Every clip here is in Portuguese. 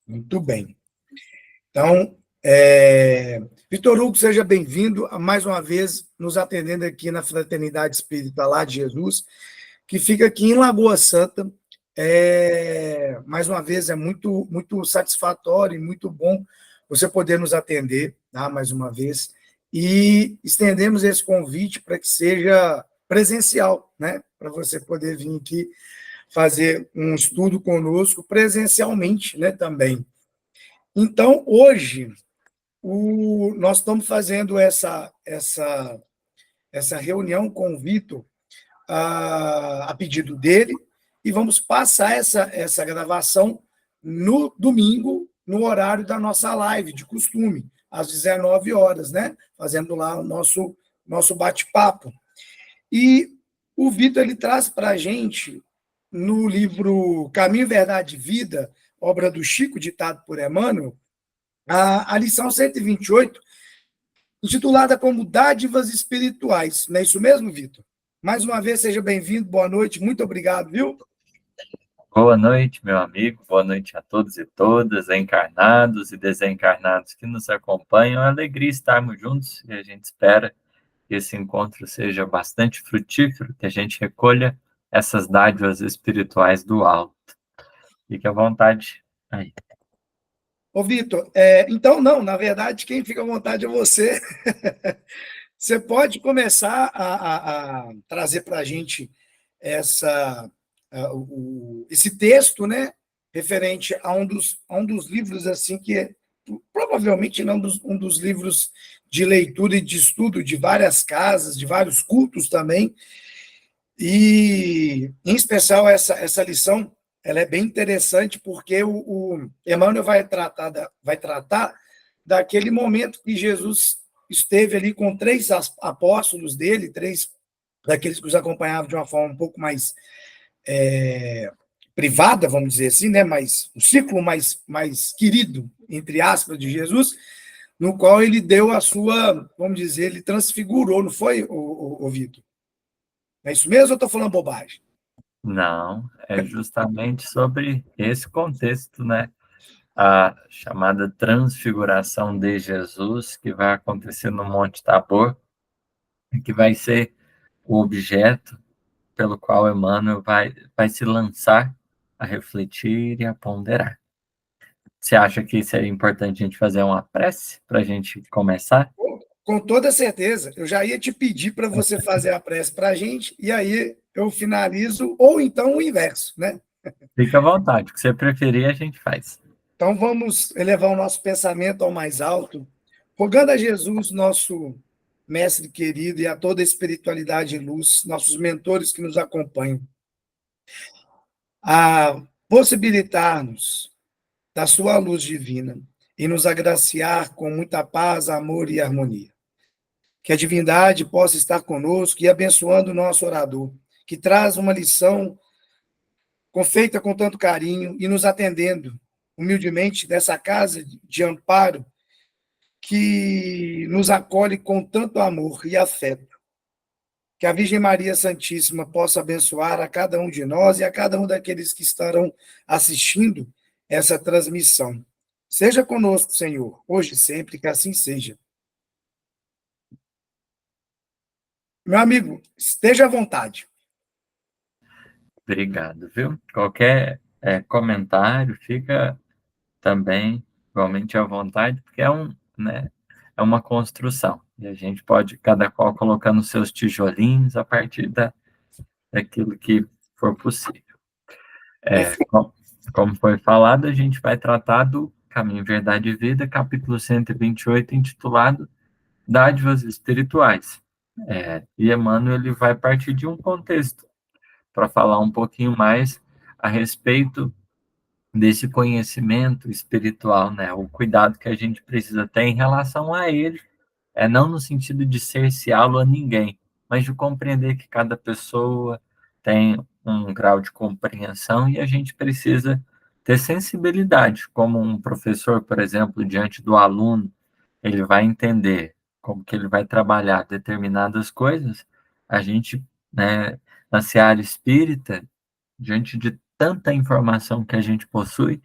Muito bem. Então, Vitor Hugo, seja bem-vindo mais uma vez nos atendendo aqui na Fraternidade Espírita lá de Jesus, que fica aqui em Lagoa Santa. Mais uma vez, é muito, muito satisfatório e muito bom você poder nos atender, tá? Mais uma vez. E estendemos esse convite para que seja presencial, né? Para você poder vir aqui fazer um estudo conosco presencialmente, né? Também. Então, hoje, nós estamos fazendo essa reunião com o Vitor a pedido dele e vamos passar essa gravação no domingo, no horário da nossa live, de costume, às 19 horas, né? Fazendo lá o nosso bate-papo. E o Vitor ele traz para a gente, no livro Caminho, Verdade e Vida, obra do Chico, ditado por Emmanuel, a lição 128, intitulada como Dádivas Espirituais. Não é isso mesmo, Vitor? Mais uma vez, seja bem-vindo, boa noite, muito obrigado, viu? Boa noite, meu amigo, boa noite a todos e todas, encarnados e desencarnados que nos acompanham. É uma alegria estarmos juntos e a gente espera que esse encontro seja bastante frutífero, que a gente recolha essas dádivas espirituais do alto. Fique à vontade aí. Ô, Vitor, então, não, na verdade, quem fica à vontade é você. Você pode começar a trazer para a gente esse texto, né, referente a um dos livros, assim, que é provavelmente não um dos livros de leitura e de estudo de várias casas, de vários cultos também, e, em especial, essa lição, ela é bem interessante, porque o Emmanuel vai tratar daquele momento que Jesus esteve ali com 3 apóstolos dele, 3 daqueles que os acompanhavam de uma forma um pouco mais privada, vamos dizer assim, né? Mais, um círculo mais querido, entre aspas, de Jesus, no qual ele deu a sua, vamos dizer, ele transfigurou, não foi, o Vitor? É isso mesmo ou eu estou falando bobagem? Não, é justamente sobre esse contexto, né? A chamada transfiguração de Jesus, que vai acontecer no Monte Tabor, que vai ser o objeto pelo qual Emmanuel vai se lançar a refletir e a ponderar. Você acha que seria importante a gente fazer uma prece para a gente começar? Com toda certeza. Eu já ia te pedir para você fazer a prece para a gente, e aí eu finalizo, ou então o inverso, né? Fique à vontade, o que você preferir a gente faz. Então vamos elevar o nosso pensamento ao mais alto, rogando a Jesus, nosso mestre querido, e a toda a espiritualidade e luz, nossos mentores que nos acompanham, a possibilitar-nos da sua luz divina e nos agraciar com muita paz, amor e harmonia. Que a divindade possa estar conosco e abençoando o nosso orador, que traz uma lição feita com tanto carinho e nos atendendo humildemente dessa casa de amparo que nos acolhe com tanto amor e afeto. Que a Virgem Maria Santíssima possa abençoar a cada um de nós e a cada um daqueles que estarão assistindo essa transmissão. Seja conosco, Senhor, hoje e sempre, que assim seja. Meu amigo, esteja à vontade. Obrigado, viu? Qualquer comentário fica também igualmente à vontade, porque né, é uma construção. E a gente pode, cada qual colocando seus tijolinhos a partir daquilo que for possível. Como foi falado, a gente vai tratar do Caminho, Verdade e Vida, capítulo 128, intitulado Dádivas Espirituais. E Emmanuel ele vai partir de um contexto para falar um pouquinho mais a respeito desse conhecimento espiritual, né? O cuidado que a gente precisa ter em relação a ele, não no sentido de cerceá-lo a ninguém, mas de compreender que cada pessoa tem um grau de compreensão e a gente precisa ter sensibilidade, como um professor, por exemplo, diante do aluno, ele vai entender como que ele vai trabalhar determinadas coisas, a gente, né, na seara espírita, diante de tanta informação que a gente possui,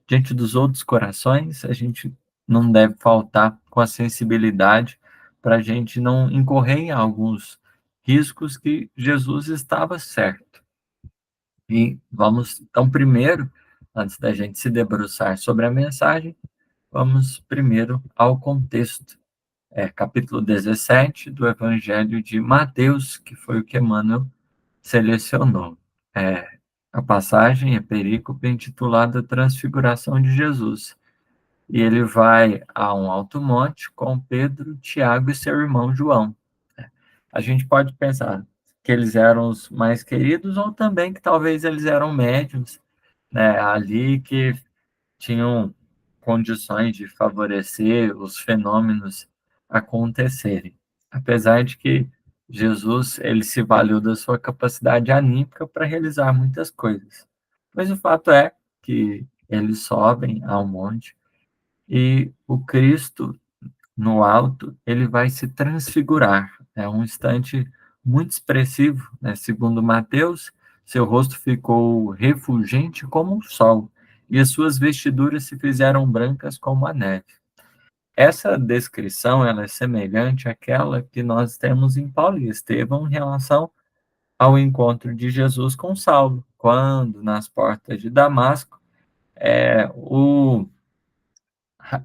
diante dos outros corações, a gente não deve faltar com a sensibilidade para a gente não incorrer em alguns riscos que Jesus estava certo. E vamos, então, primeiro, antes da gente se debruçar sobre a mensagem, vamos primeiro ao contexto. Capítulo 17 do Evangelho de Mateus, que foi o que Emmanuel selecionou. A passagem é perícope intitulada Transfiguração de Jesus. E ele vai a um alto monte com Pedro, Tiago e seu irmão João. A gente pode pensar que eles eram os mais queridos ou também que talvez eles eram médiums, né, ali que tinham condições de favorecer os fenômenos acontecerem. Apesar de que Jesus ele se valeu da sua capacidade anímica para realizar muitas coisas. Mas o fato é que eles sobem ao monte e o Cristo no alto, ele vai se transfigurar. É um instante muito expressivo, né? Segundo Mateus, seu rosto ficou refulgente como o sol, e as suas vestiduras se fizeram brancas como a neve. Essa descrição ela é semelhante àquela que nós temos em Paulo e Estevão em relação ao encontro de Jesus com Saulo, quando nas portas de Damasco,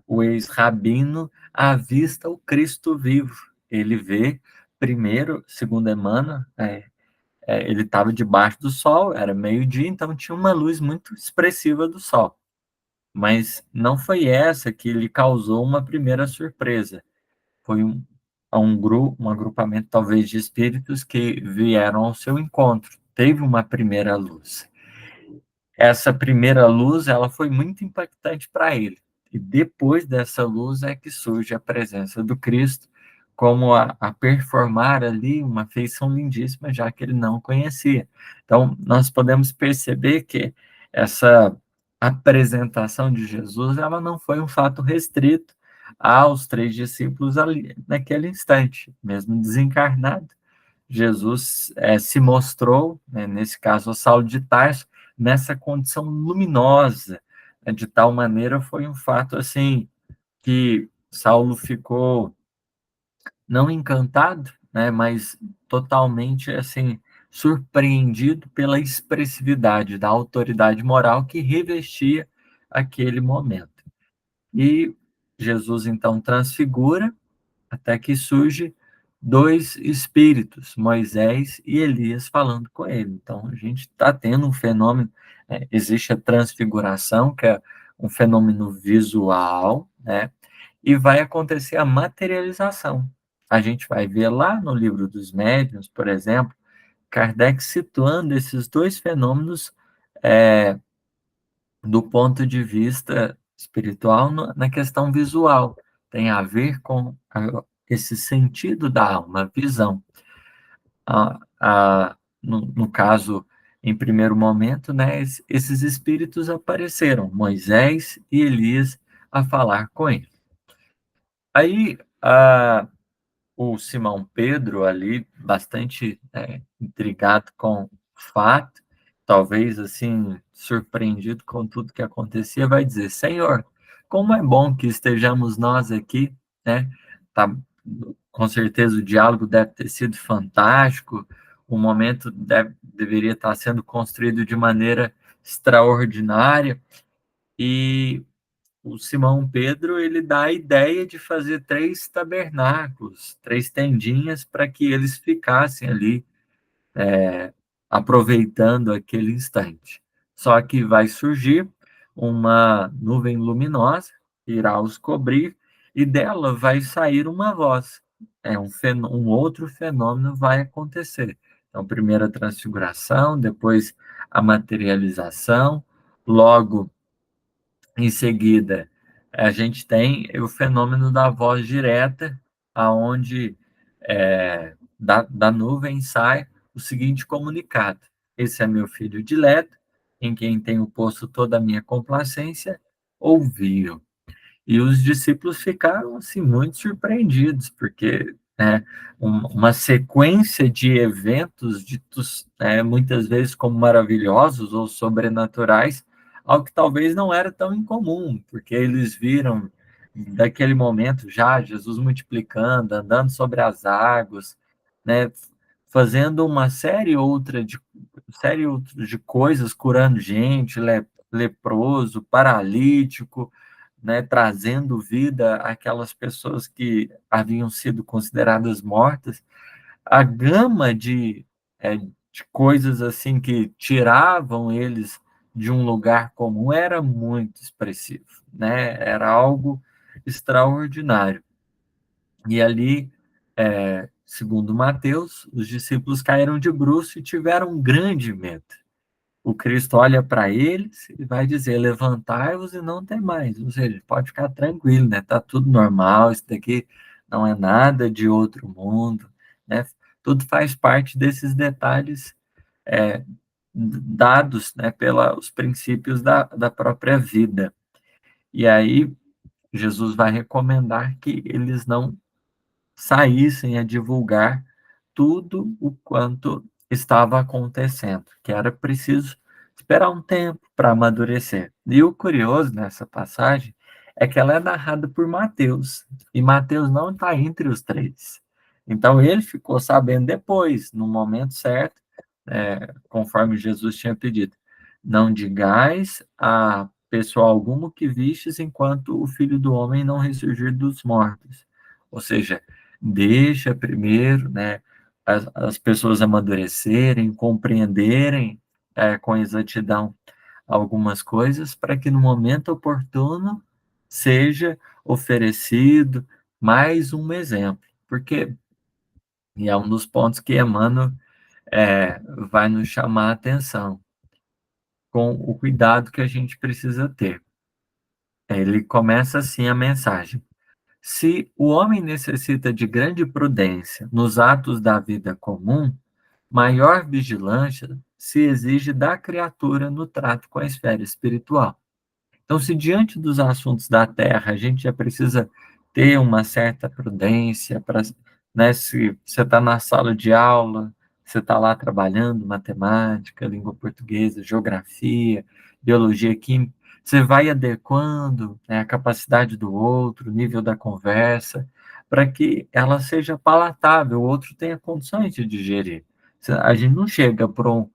o ex-rabino avista o Cristo vivo. Ele vê, primeiro, segundo Emmanuel, ele estava debaixo do sol, era meio-dia, então tinha uma luz muito expressiva do sol. Mas não foi essa que lhe causou uma primeira surpresa. Foi um agrupamento, talvez, de espíritos que vieram ao seu encontro. Teve uma primeira luz. Essa primeira luz, ela foi muito impactante para ele. E depois dessa luz é que surge a presença do Cristo, como a performar ali uma feição lindíssima, já que ele não conhecia. Então, nós podemos perceber que essa apresentação de Jesus, ela não foi um fato restrito aos 3 discípulos ali, naquele instante, mesmo desencarnado. Jesus se mostrou, né, nesse caso, a Saulo de Tarso, nessa condição luminosa, né, de tal maneira foi um fato assim que Saulo ficou não encantado, né, mas totalmente assim surpreendido pela expressividade da autoridade moral que revestia aquele momento. E Jesus então transfigura até que surge 2 espíritos, Moisés e Elias, falando com ele. Então, a gente está tendo um fenômeno, existe a transfiguração, que é um fenômeno visual, né? E vai acontecer a materialização. A gente vai ver lá no livro dos médiuns, por exemplo, Kardec situando esses 2 fenômenos é, do ponto de vista espiritual na questão visual. Tem a ver com esse sentido da alma, visão. No caso, em primeiro momento, né, esses espíritos apareceram, Moisés e Elias, a falar com ele. Aí, o Simão Pedro ali, bastante intrigado com o fato, talvez assim, surpreendido com tudo que acontecia, vai dizer: Senhor, como é bom que estejamos nós aqui, né? Tá, com certeza o diálogo deve ter sido fantástico, o momento deveria estar sendo construído de maneira extraordinária, e o Simão Pedro ele dá a ideia de fazer 3 tabernáculos, 3 tendinhas para que eles ficassem ali aproveitando aquele instante. Só que vai surgir uma nuvem luminosa, irá os cobrir e dela vai sair uma voz. Um outro fenômeno vai acontecer. Então, primeiro a transfiguração, depois a materialização, logo em seguida, a gente tem o fenômeno da voz direta, aonde da nuvem sai o seguinte comunicado: esse é meu filho dileto, em quem tenho posto toda a minha complacência, ouvi-o. E os discípulos ficaram assim muito surpreendidos, porque uma sequência de eventos ditos muitas vezes como maravilhosos ou sobrenaturais algo que talvez não era tão incomum, porque eles viram daquele momento já Jesus multiplicando, andando sobre as águas, né, fazendo uma série outra de coisas, curando gente, leproso, paralítico, né, trazendo vida àquelas pessoas que haviam sido consideradas mortas. A gama de coisas assim que tiravam eles de um lugar comum era muito expressivo, né? Era algo extraordinário. E ali, segundo Mateus, os discípulos caíram de bruços e tiveram um grande medo. O Cristo olha para eles e vai dizer: levantai-vos e não temais. Ou seja, pode ficar tranquilo, né? Tá tudo normal, isso daqui não é nada de outro mundo, né? Tudo faz parte desses detalhes é, dados, né, pelos princípios da própria vida. E aí Jesus vai recomendar que eles não saíssem a divulgar tudo o quanto estava acontecendo, que era preciso esperar um tempo para amadurecer. E o curioso nessa passagem é que ela é narrada por Mateus, e Mateus não está entre os três. Então ele ficou sabendo depois, no momento certo, conforme Jesus tinha pedido. Não digais a pessoa alguma que vistes enquanto o Filho do Homem não ressurgir dos mortos. Ou seja, deixa primeiro, né, as pessoas amadurecerem, compreenderem com exatidão algumas coisas, para que no momento oportuno seja oferecido mais um exemplo. Porque, e é um dos pontos que Emmanuel vai nos chamar a atenção, com o cuidado que a gente precisa ter. Ele começa assim a mensagem: se o homem necessita de grande prudência nos atos da vida comum, maior vigilância se exige da criatura no trato com a esfera espiritual. Então, se diante dos assuntos da terra a gente já precisa ter uma certa prudência, para, né, se você está na sala de aula, você está lá trabalhando matemática, língua portuguesa, geografia, biologia, química, você vai adequando, né, a capacidade do outro, o nível da conversa, para que ela seja palatável, o outro tenha condições de digerir. A gente não chega para um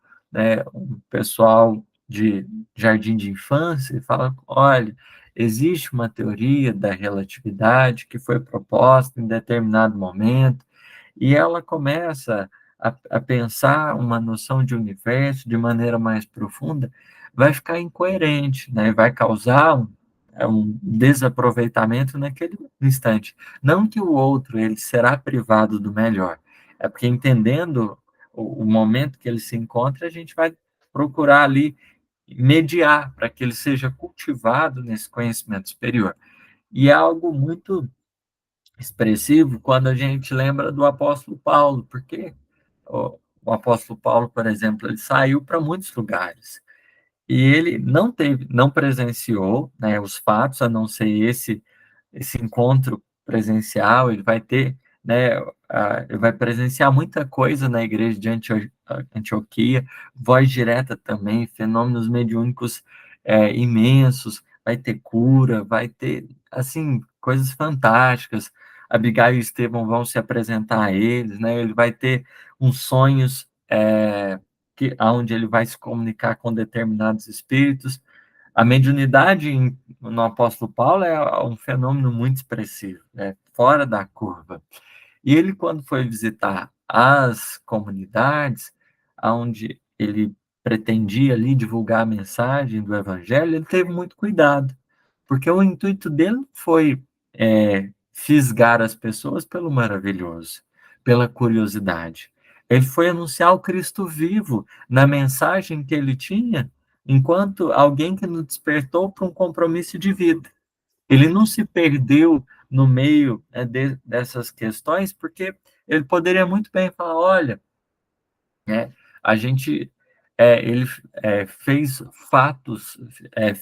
pessoal de jardim de infância e fala: olha, existe uma teoria da relatividade que foi proposta em determinado momento, e ela começa a pensar uma noção de universo de maneira mais profunda, vai ficar incoerente, né? Vai causar um desaproveitamento naquele instante. Não que o outro ele será privado do melhor, é porque entendendo o momento que ele se encontra, a gente vai procurar ali mediar para que ele seja cultivado nesse conhecimento superior. E é algo muito expressivo quando a gente lembra do apóstolo Paulo, porque o apóstolo Paulo, por exemplo, ele saiu para muitos lugares e ele não presenciou, né, os fatos, a não ser esse encontro presencial. Ele vai ter, né, ele vai presenciar muita coisa na igreja de Antioquia, voz direta também, fenômenos mediúnicos imensos, vai ter cura, vai ter, assim, coisas fantásticas. Abigail e Estevão vão se apresentar a eles, né, ele vai ter uns sonhos onde ele vai se comunicar com determinados espíritos. A mediunidade no apóstolo Paulo é um fenômeno muito expressivo, né? Fora da curva. E ele, quando foi visitar as comunidades, onde ele pretendia ali divulgar a mensagem do evangelho, ele teve muito cuidado, porque o intuito dele foi fisgar as pessoas pelo maravilhoso, pela curiosidade. Ele foi anunciar o Cristo vivo na mensagem que ele tinha, enquanto alguém que nos despertou para um compromisso de vida. Ele não se perdeu no meio dessas questões, porque ele poderia muito bem falar: olha, a gente, ele fez fatos,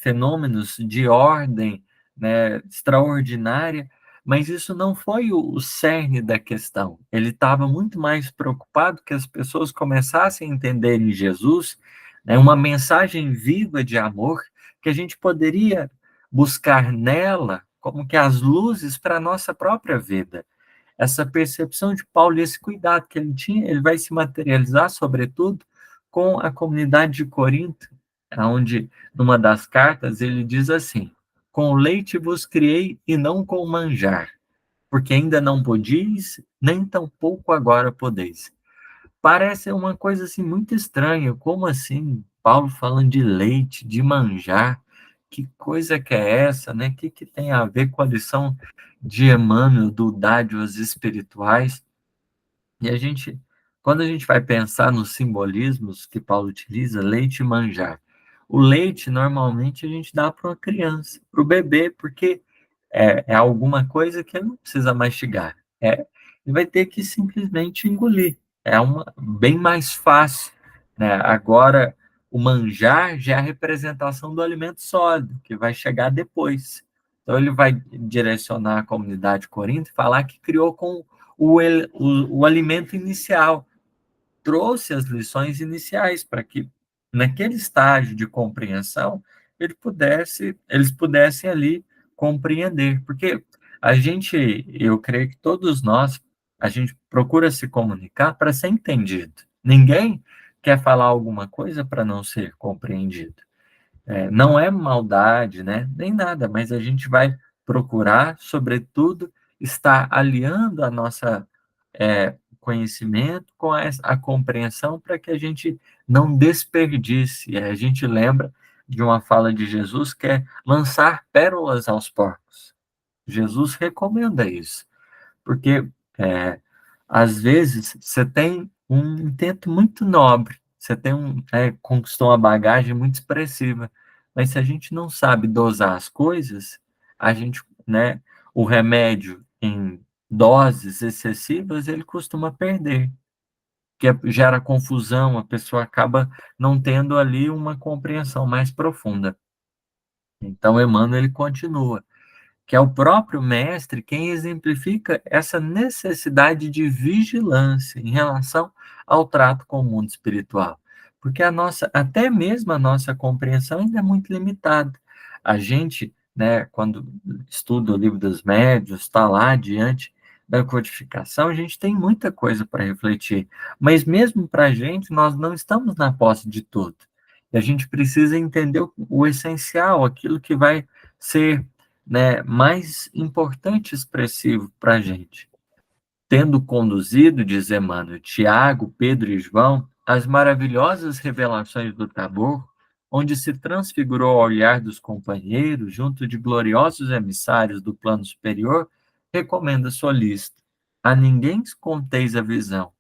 fenômenos de ordem, né, extraordinária, mas isso não foi o cerne da questão. Ele estava muito mais preocupado que as pessoas começassem a entender em Jesus, né, uma mensagem viva de amor que a gente poderia buscar nela como que as luzes para a nossa própria vida. Essa percepção de Paulo e esse cuidado que ele tinha, ele vai se materializar, sobretudo, com a comunidade de Corinto, onde, numa das cartas, ele diz assim: com leite vos criei e não com manjar, porque ainda não podis, nem tampouco agora podeis. Parece uma coisa assim muito estranha. Como assim? Paulo falando de leite, de manjar. Que coisa que é essa, né? O que tem a ver com a lição de Emmanuel do Dádivas Espirituais? E quando a gente vai pensar nos simbolismos que Paulo utiliza, leite e manjar. O leite, normalmente, a gente dá para uma criança, para o bebê, porque é alguma coisa que ele não precisa mastigar. Ele vai ter que simplesmente engolir. Bem mais fácil, né? Agora, o manjar já é a representação do alimento sólido, que vai chegar depois. Então, ele vai direcionar a comunidade de Corinto e falar que criou com o alimento inicial, trouxe as lições iniciais para que, naquele estágio de compreensão, eles pudessem ali compreender. Porque eu creio que todos nós, a gente procura se comunicar para ser entendido. Ninguém quer falar alguma coisa para não ser compreendido. Não é maldade, né? Nem nada, mas a gente vai procurar, sobretudo, estar aliando a nossa conhecimento com a compreensão para que a gente não desperdice. E a gente lembra de uma fala de Jesus que é lançar pérolas aos porcos. Jesus recomenda isso, porque às vezes você tem um intento muito nobre, você conquistou uma bagagem muito expressiva, mas se a gente não sabe dosar as coisas, a gente, né, o remédio em doses excessivas, ele costuma perder, que gera confusão, a pessoa acaba não tendo ali uma compreensão mais profunda. Então, Emmanuel, ele continua que é o próprio mestre quem exemplifica essa necessidade de vigilância em relação ao trato com o mundo espiritual. Porque até mesmo a nossa compreensão ainda é muito limitada. A gente, né, quando estuda o livro dos médiuns, está lá diante da codificação, a gente tem muita coisa para refletir. Mas mesmo para a gente, nós não estamos na posse de tudo. E a gente precisa entender o essencial, aquilo que vai ser, né, mais importante e expressivo para a gente. Tendo conduzido, diz Emmanuel, Tiago, Pedro e João, as maravilhosas revelações do Tabor, onde se transfigurou ao olhar dos companheiros, junto de gloriosos emissários do plano superior, recomenda sua lista. A ninguém conteis a visão,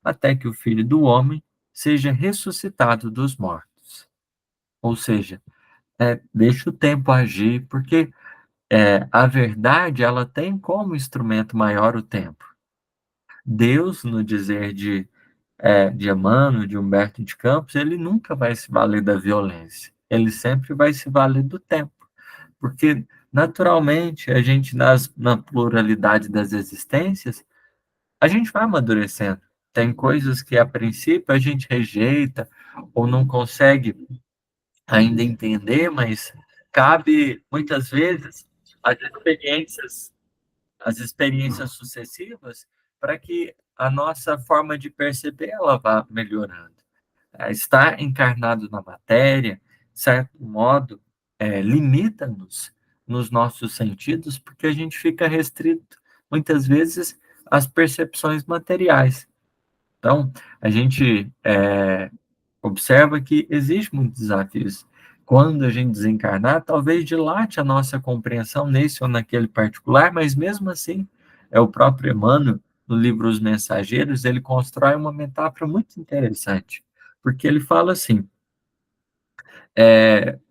até que o Filho do Homem seja ressuscitado dos mortos. Ou seja, deixa o tempo agir, porque a verdade, ela tem como instrumento maior o tempo. Deus, no dizer de Emmanuel, de Humberto de Campos, ele nunca vai se valer da violência. Ele sempre vai se valer do tempo. Porque, naturalmente, a gente, na pluralidade das existências, a gente vai amadurecendo. Tem coisas que, a princípio, a gente rejeita ou não consegue ainda entender, mas cabe, muitas vezes, as experiências sucessivas para que a nossa forma de perceber ela vá melhorando. Estar encarnado na matéria, de certo modo, limita-nos nos nossos sentidos, porque a gente fica restrito, muitas vezes, às percepções materiais. Então, a gente observa que existem muitos desafios. Quando a gente desencarnar, talvez dilate a nossa compreensão nesse ou naquele particular, mas mesmo assim, o próprio Emmanuel, no livro Os Mensageiros, ele constrói uma metáfora muito interessante, porque ele fala assim,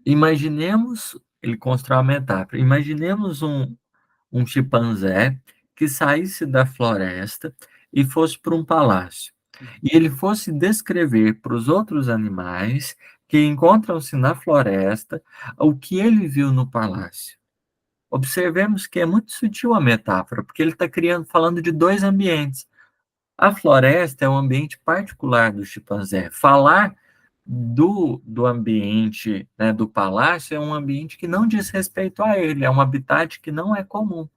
imaginemos, ele constrói uma metáfora, imaginemos um chimpanzé que saísse da floresta e fosse para um palácio. E ele fosse descrever para os outros animais que encontram-se na floresta o que ele viu no palácio. Observemos que é muito sutil a metáfora, porque ele está falando de dois ambientes. A floresta é um ambiente particular do chimpanzé. Falar do ambiente, né, do palácio é um ambiente que não diz respeito a ele, é um habitat que não é comum.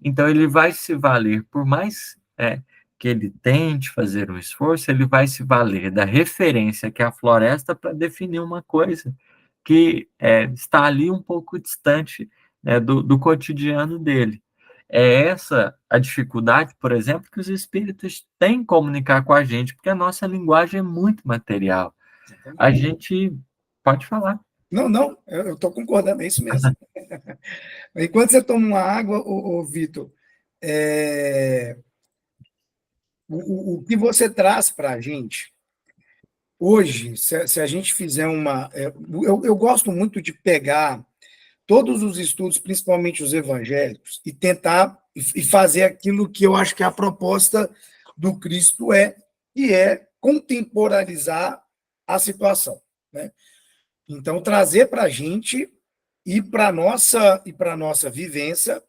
Então, ele vai se valer, por mais que ele tente fazer um esforço, ele vai se valer da referência que é a floresta para definir uma coisa que está ali um pouco distante, né, do cotidiano dele. É essa a dificuldade, por exemplo, que os espíritos têm em comunicar com a gente, porque a nossa linguagem é muito material. A gente pode falar. Não, não, eu estou concordando, é isso mesmo. Enquanto você toma uma água, Vitor, o que você traz para a gente, hoje, se a gente fizer uma. Eu gosto muito de pegar todos os estudos, principalmente os evangélicos, e tentar e fazer aquilo que eu acho que a proposta do Cristo que é contemporaneizar a situação, né? Então, trazer para a gente e para a nossa vivência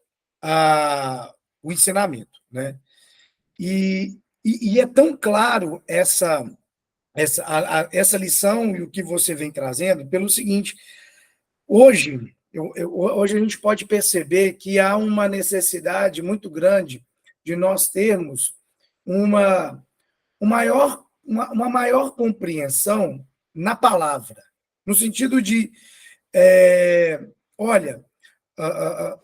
o ensinamento, né? E é tão claro essa lição e o que você vem trazendo pelo seguinte: hoje, hoje a gente pode perceber que há uma necessidade muito grande de nós termos uma, uma maior compreensão na palavra, no sentido de, olha,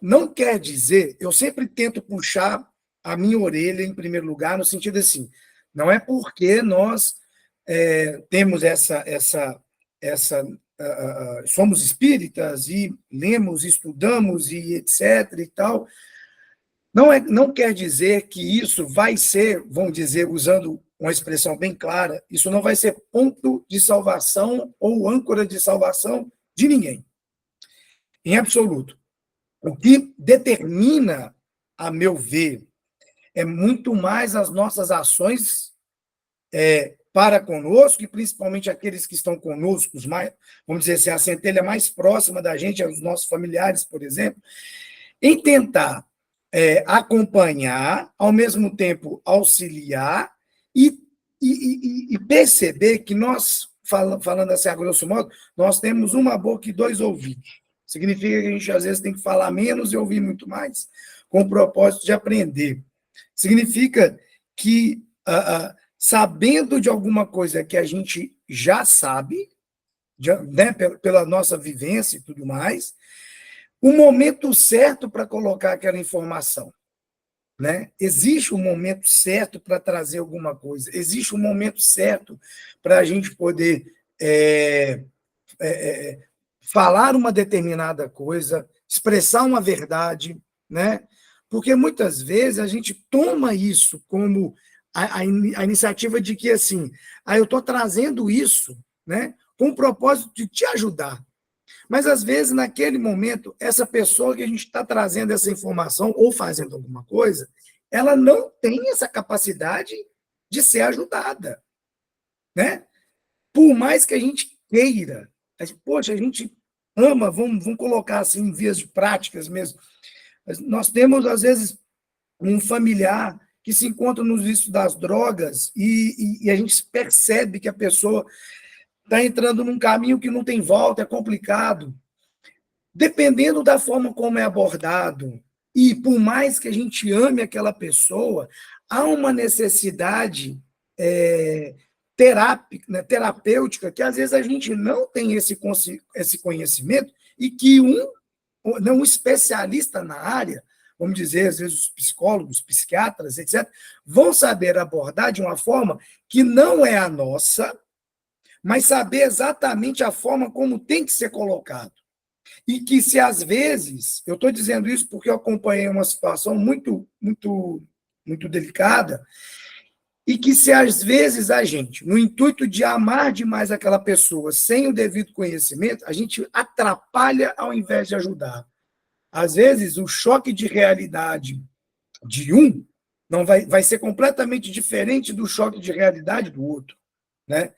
não quer dizer, eu sempre tento puxar a minha orelha em primeiro lugar, no sentido assim, não é porque nós temos somos espíritas e lemos, estudamos e etc. e tal, não quer dizer que isso vai ser, vamos dizer, usando uma expressão bem clara, isso não vai ser ponto de salvação ou âncora de salvação de ninguém, em absoluto. O que determina, a meu ver, é muito mais as nossas ações para conosco, e principalmente aqueles que estão conosco, vamos dizer assim, a centelha mais próxima da gente, os nossos familiares, por exemplo, em tentar acompanhar, ao mesmo tempo auxiliar e perceber que nós, falando assim a grosso modo, nós temos uma boca e dois ouvidos. Significa que a gente, às vezes, tem que falar menos e ouvir muito mais, com o propósito de aprender. Significa que, sabendo de alguma coisa que a gente já sabe, né, pela nossa vivência e tudo mais, o momento certo para colocar aquela informação. Né? Existe um momento certo para trazer alguma coisa, existe um momento certo para a gente poder falar uma determinada coisa, expressar uma verdade, né? Porque muitas vezes a gente toma isso como a iniciativa de que, assim, eu estou trazendo isso, né, com o propósito de te ajudar. Mas, às vezes, naquele momento, essa pessoa que a gente está trazendo essa informação ou fazendo alguma coisa, ela não tem essa capacidade de ser ajudada, né? Por mais que a gente queira, poxa, a gente ama, vamos colocar assim em vias de práticas mesmo. Nós temos, às vezes, um familiar que se encontra nos vícios das drogas e a gente percebe que a pessoa está entrando num caminho que não tem volta, é complicado. Dependendo da forma como é abordado, e por mais que a gente ame aquela pessoa, há uma necessidade terapêutica que às vezes a gente não tem esse conhecimento e que um especialista na área, vamos dizer, às vezes os psicólogos, psiquiatras, etc., vão saber abordar de uma forma que não é a nossa, mas saber exatamente a forma como tem que ser colocado. E que se às vezes, eu estou dizendo isso porque eu acompanhei uma situação muito, muito, muito delicada, e que se às vezes a gente, no intuito de amar demais aquela pessoa sem o devido conhecimento, a gente atrapalha ao invés de ajudar. Às vezes, o choque de realidade de um não vai ser completamente diferente do choque de realidade do outro, né?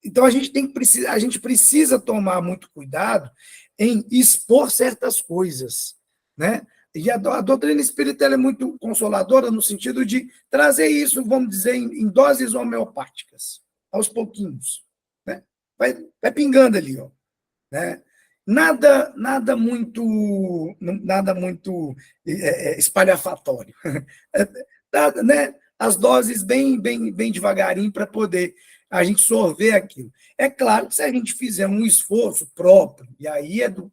Então, a gente precisa tomar muito cuidado em expor certas coisas, né? E a doutrina espírita é muito consoladora no sentido de trazer isso, vamos dizer, em doses homeopáticas, aos pouquinhos, né? vai pingando ali, ó, né? Nada muito espalhafatório. Né? As doses bem devagarinho para poder a gente sorver aquilo. É claro que se a gente fizer um esforço próprio, e aí é do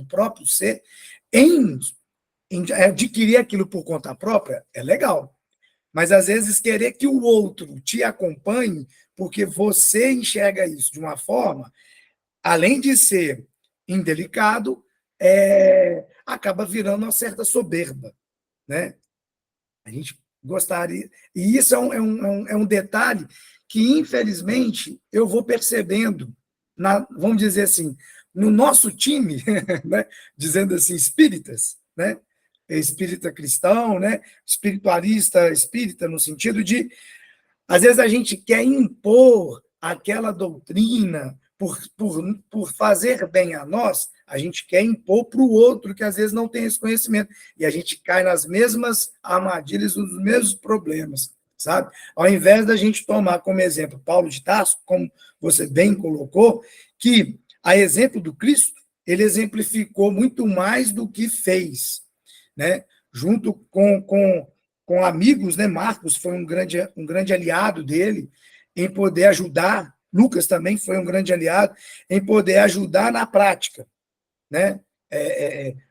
próprio ser, em adquirir aquilo por conta própria, é legal. Mas às vezes querer que o outro te acompanhe, porque você enxerga isso de uma forma, além de ser indelicado, acaba virando uma certa soberba, né? A gente gostaria. E isso é um detalhe que, infelizmente, eu vou percebendo, vamos dizer assim, no nosso time, né? Dizendo assim, espíritas, né? Espírita cristão, né? Espiritualista espírita, no sentido de às vezes a gente quer impor aquela doutrina por fazer bem a nós, a gente quer impor para o outro que às vezes não tem esse conhecimento. E a gente cai nas mesmas armadilhas, nos mesmos problemas, sabe? Ao invés da gente tomar como exemplo Paulo de Tarso, como você bem colocou, que, a exemplo do Cristo, ele exemplificou muito mais do que fez, né? Junto com amigos, né? Marcos foi um grande aliado dele em poder ajudar. Lucas também foi um grande aliado em poder ajudar na prática, né?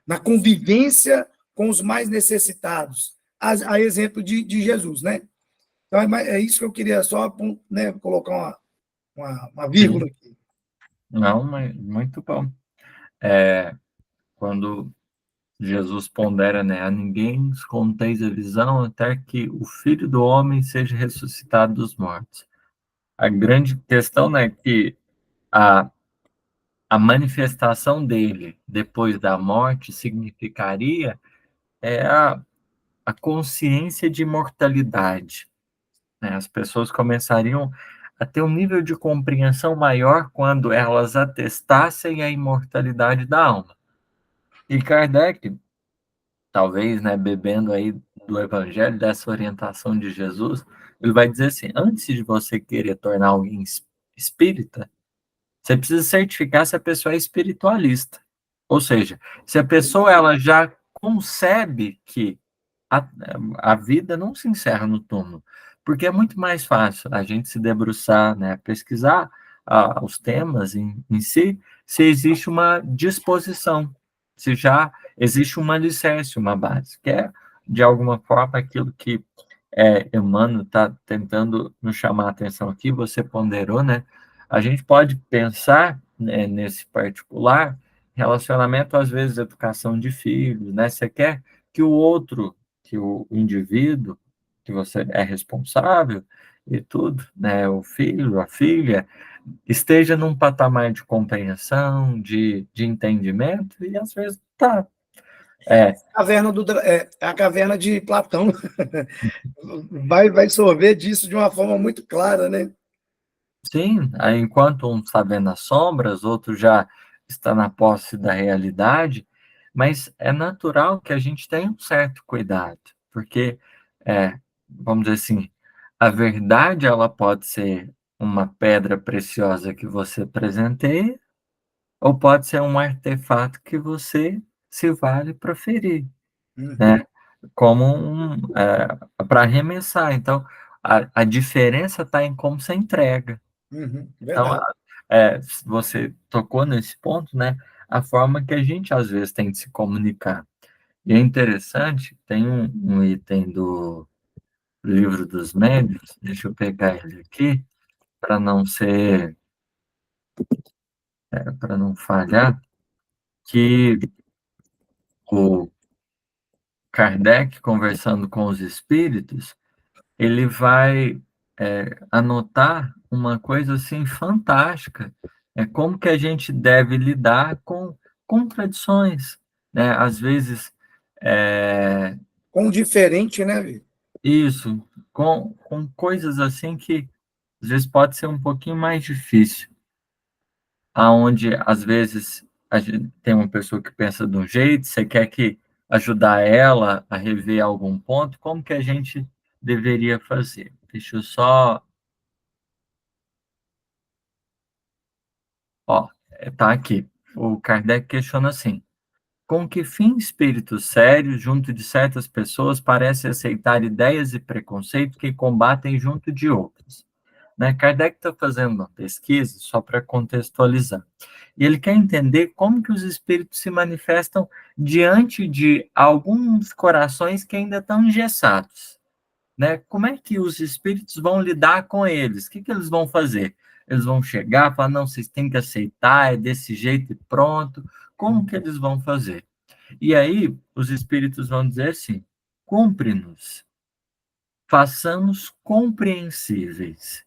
Na convivência com os mais necessitados, a exemplo de Jesus, né? Então, é isso que eu queria só, né, colocar uma vírgula Sim. aqui. Não, mas muito bom. Quando Jesus pondera, né, a ninguém conteis a visão até que o Filho do Homem seja ressuscitado dos mortos. A grande questão, né, que a, a manifestação dele depois da morte significaria a consciência de imortalidade, né? As pessoas começariam a ter um nível de compreensão maior quando elas atestassem a imortalidade da alma. E Kardec, talvez, né, bebendo aí do evangelho, dessa orientação de Jesus, ele vai dizer assim: antes de você querer tornar alguém espírita, você precisa certificar se a pessoa é espiritualista. Ou seja, se a pessoa ela já concebe que a, a vida não se encerra no túmulo, porque é muito mais fácil a gente se debruçar, né, pesquisar os temas em si, se existe uma disposição, se já existe um alicerce, uma base, que é, de alguma forma, aquilo que Emmanuel está tentando nos chamar a atenção aqui, você ponderou, né? A gente pode pensar, né, nesse particular, relacionamento, às vezes, educação de filhos, né? Você quer que o outro, que o indivíduo, que você é responsável e tudo, né? O filho, a filha, esteja num patamar de compreensão, de entendimento, e às vezes tá. A caverna de Platão vai sorver disso de uma forma muito clara, né? Sim, aí enquanto um está vendo as sombras, outro já está na posse da realidade, mas é natural que a gente tenha um certo cuidado, porque, vamos dizer assim, a verdade ela pode ser uma pedra preciosa que você presenteia, ou pode ser um artefato que você se vale para ferir, Uhum, né? Como para arremessar. Então, a diferença está em como você entrega. Então, verdade. você tocou nesse ponto, né? A forma que a gente às vezes tem de se comunicar. E é interessante, tem um item do Livro dos Médiuns, deixa eu pegar ele aqui, para não ser, para não falhar, que o Kardec, conversando com os espíritos, ele vai anotar uma coisa assim fantástica, como que a gente deve lidar com contradições, né? Às vezes, Com o diferente, né, Vitor? isso, com coisas assim que às vezes pode ser um pouquinho mais difícil, aonde às vezes a gente tem uma pessoa que pensa de um jeito, você quer que ajudar ela a rever algum ponto, como que a gente deveria fazer? Deixa eu só Ó, tá aqui. O Kardec questiona assim: com que fim espíritos sérios, junto de certas pessoas, parecem aceitar ideias e preconceitos que combatem junto de outras? Né? Kardec está fazendo uma pesquisa, só para contextualizar, e ele quer entender como que os espíritos se manifestam diante de alguns corações que ainda estão engessados. Né? Como é que os espíritos vão lidar com eles? O que, que eles vão fazer? Eles vão chegar e falar, não, vocês têm que aceitar, é desse jeito e pronto. Como que eles vão fazer? E aí, os espíritos vão dizer assim: cumpre-nos, façamos compreensíveis.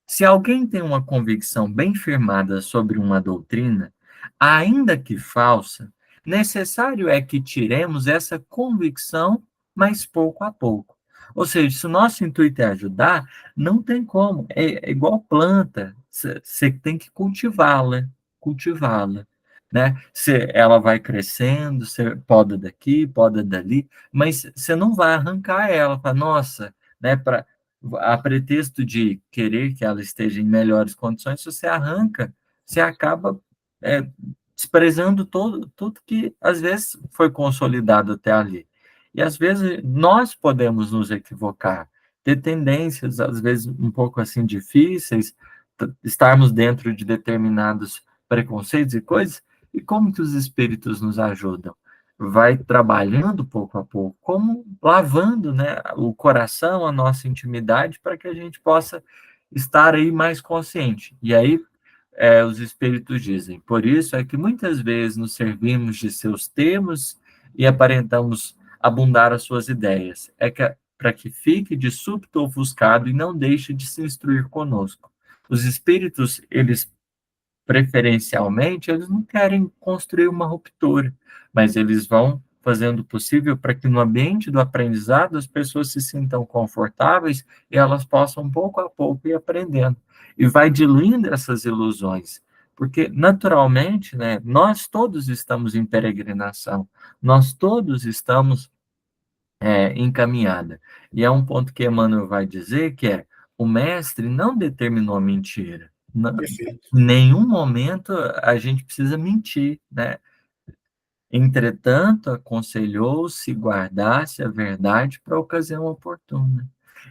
Se alguém tem uma convicção bem firmada sobre uma doutrina, ainda que falsa, necessário é que tiremos essa convicção, mas pouco a pouco. Ou seja, se o nosso intuito é ajudar, não tem como. É igual planta, você tem que cultivá-la, né? Ela vai crescendo, você poda daqui, poda dali, mas você não vai arrancar ela, para nossa, né? Para a pretexto de querer que ela esteja em melhores condições, se você arranca, você acaba é, desprezando tudo que às vezes foi consolidado até ali. E às vezes nós podemos nos equivocar, ter tendências, às vezes um pouco assim difíceis, estarmos dentro de determinados preconceitos e coisas, e como que os espíritos nos ajudam? Vai trabalhando pouco a pouco, como lavando, né, o coração, a nossa intimidade, para que a gente possa estar aí mais consciente. E aí, os espíritos dizem, por isso é que muitas vezes nos servimos de seus termos e aparentamos abundar as suas ideias. É que para que fique de súbito ofuscado e não deixe de se instruir conosco. Os espíritos, eles preferencialmente, eles não querem construir uma ruptura, mas eles vão fazendo o possível para que no ambiente do aprendizado as pessoas se sintam confortáveis e elas possam pouco a pouco ir aprendendo. E vai diluindo essas ilusões, porque naturalmente, né, nós todos estamos em peregrinação, nós todos estamos em caminhada. E é um ponto que Emmanuel vai dizer que é: o mestre não determinou a mentira. Perfeito. Em nenhum momento a gente precisa mentir, né? Entretanto, aconselhou se guardasse a verdade para a ocasião oportuna.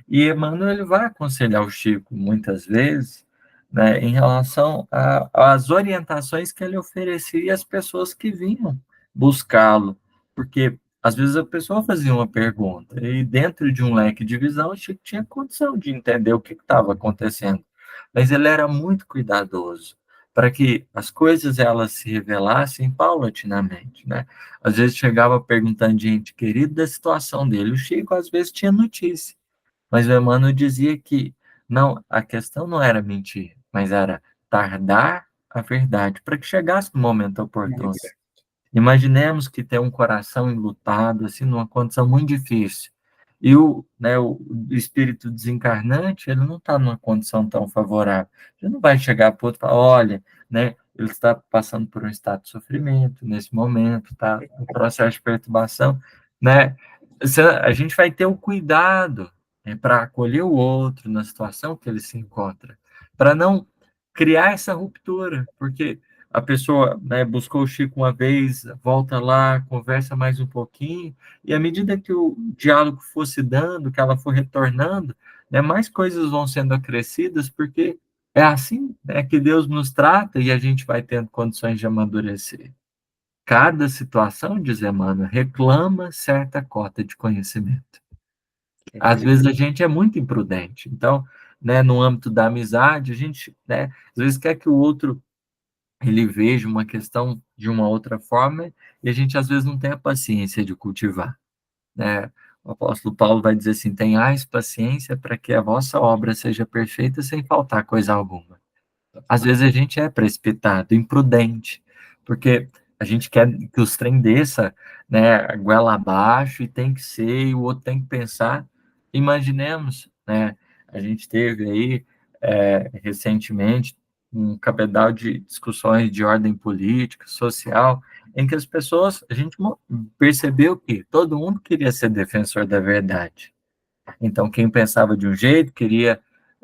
E Emmanuel ele vai aconselhar o Chico muitas vezes, né, em relação às orientações que ele oferecia às pessoas que vinham buscá-lo, porque às vezes a pessoa fazia uma pergunta e dentro de um leque de visão o Chico tinha condição de entender o que estava acontecendo, mas ele era muito cuidadoso para que as coisas elas se revelassem paulatinamente, né? Às vezes chegava perguntando de gente querida da situação dele. O Chico às vezes tinha notícia, mas o Emmanuel dizia que não, a questão não era mentir, mas era tardar a verdade para que chegasse no momento oportuno. Imaginemos que tem um coração enlutado, assim, numa condição muito difícil. E o espírito desencarnante, ele não está numa condição tão favorável. Ele não vai chegar para o outro e falar, olha, né, ele está passando por um estado de sofrimento nesse momento, está no processo de perturbação, né? A gente vai ter o cuidado, né, para acolher o outro na situação que ele se encontra, para não criar essa ruptura, porque a pessoa, né, buscou o Chico uma vez, volta lá, conversa mais um pouquinho, e à medida que o diálogo fosse dando, que ela for retornando, né, mais coisas vão sendo acrescidas, porque é assim, né, que Deus nos trata e a gente vai tendo condições de amadurecer. Cada situação, diz Emmanuel, reclama certa cota de conhecimento. Às vezes a gente é muito imprudente, então, né, no âmbito da amizade, a gente, né, às vezes quer que o outro ele veja uma questão de uma outra forma e a gente às vezes não tem a paciência de cultivar, né? O apóstolo Paulo vai dizer assim: tenhais paciência para que a vossa obra seja perfeita sem faltar coisa alguma. Às vezes a gente é precipitado, imprudente, porque a gente quer que os trem desça, né, a goela abaixo e tem que ser, e o outro tem que pensar. Imaginemos, né, a gente teve aí recentemente um cabedal de discussões de ordem política, social, em que as pessoas, a gente percebeu que todo mundo queria ser defensor da verdade. Então, quem pensava de um jeito queria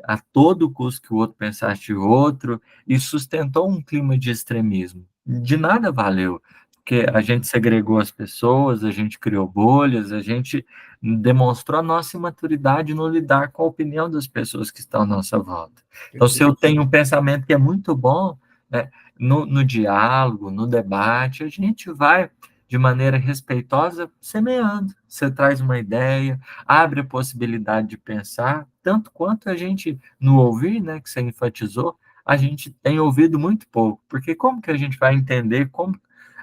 a todo custo que o outro pensasse de outro, e sustentou um clima de extremismo. De nada valeu, porque a gente segregou as pessoas, a gente criou bolhas, a gente demonstrou a nossa imaturidade no lidar com a opinião das pessoas que estão à nossa volta. Então, se eu tenho um pensamento que é muito bom, né, no diálogo, no debate, a gente vai, de maneira respeitosa, semeando. Você traz uma ideia, abre a possibilidade de pensar, tanto quanto a gente, no ouvir, né, que você enfatizou, a gente tem ouvido muito pouco, porque como que a gente vai entender como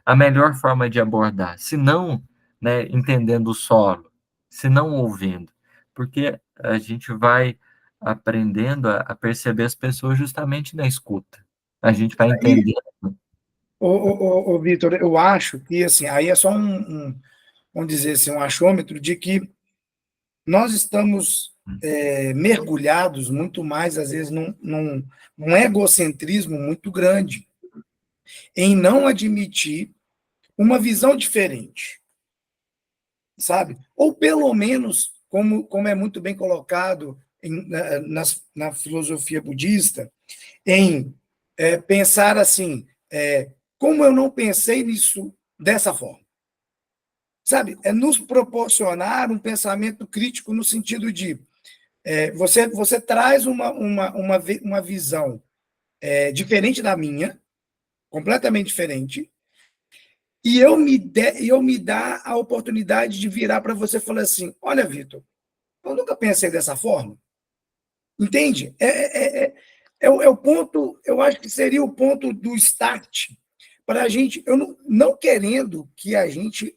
a melhor forma de abordar, se não, né, entendendo o solo, se não ouvindo, porque a gente vai aprendendo a perceber as pessoas justamente na escuta. A gente vai Aí, entender. Vitor, eu acho que, assim, aí é só vamos dizer assim, um achômetro de que nós estamos mergulhados muito mais, às vezes, num egocentrismo muito grande, em não admitir uma visão diferente, sabe? Ou pelo menos, como é muito bem colocado na filosofia budista, em pensar assim, como eu não pensei nisso dessa forma? Sabe? É nos proporcionar um pensamento crítico no sentido de você traz uma visão diferente da minha, completamente diferente, e eu me dá a oportunidade de virar para você e falar assim: olha, Vitor, eu nunca pensei dessa forma. Entende? É o ponto, eu acho que seria o ponto do start para a gente, eu não querendo que a gente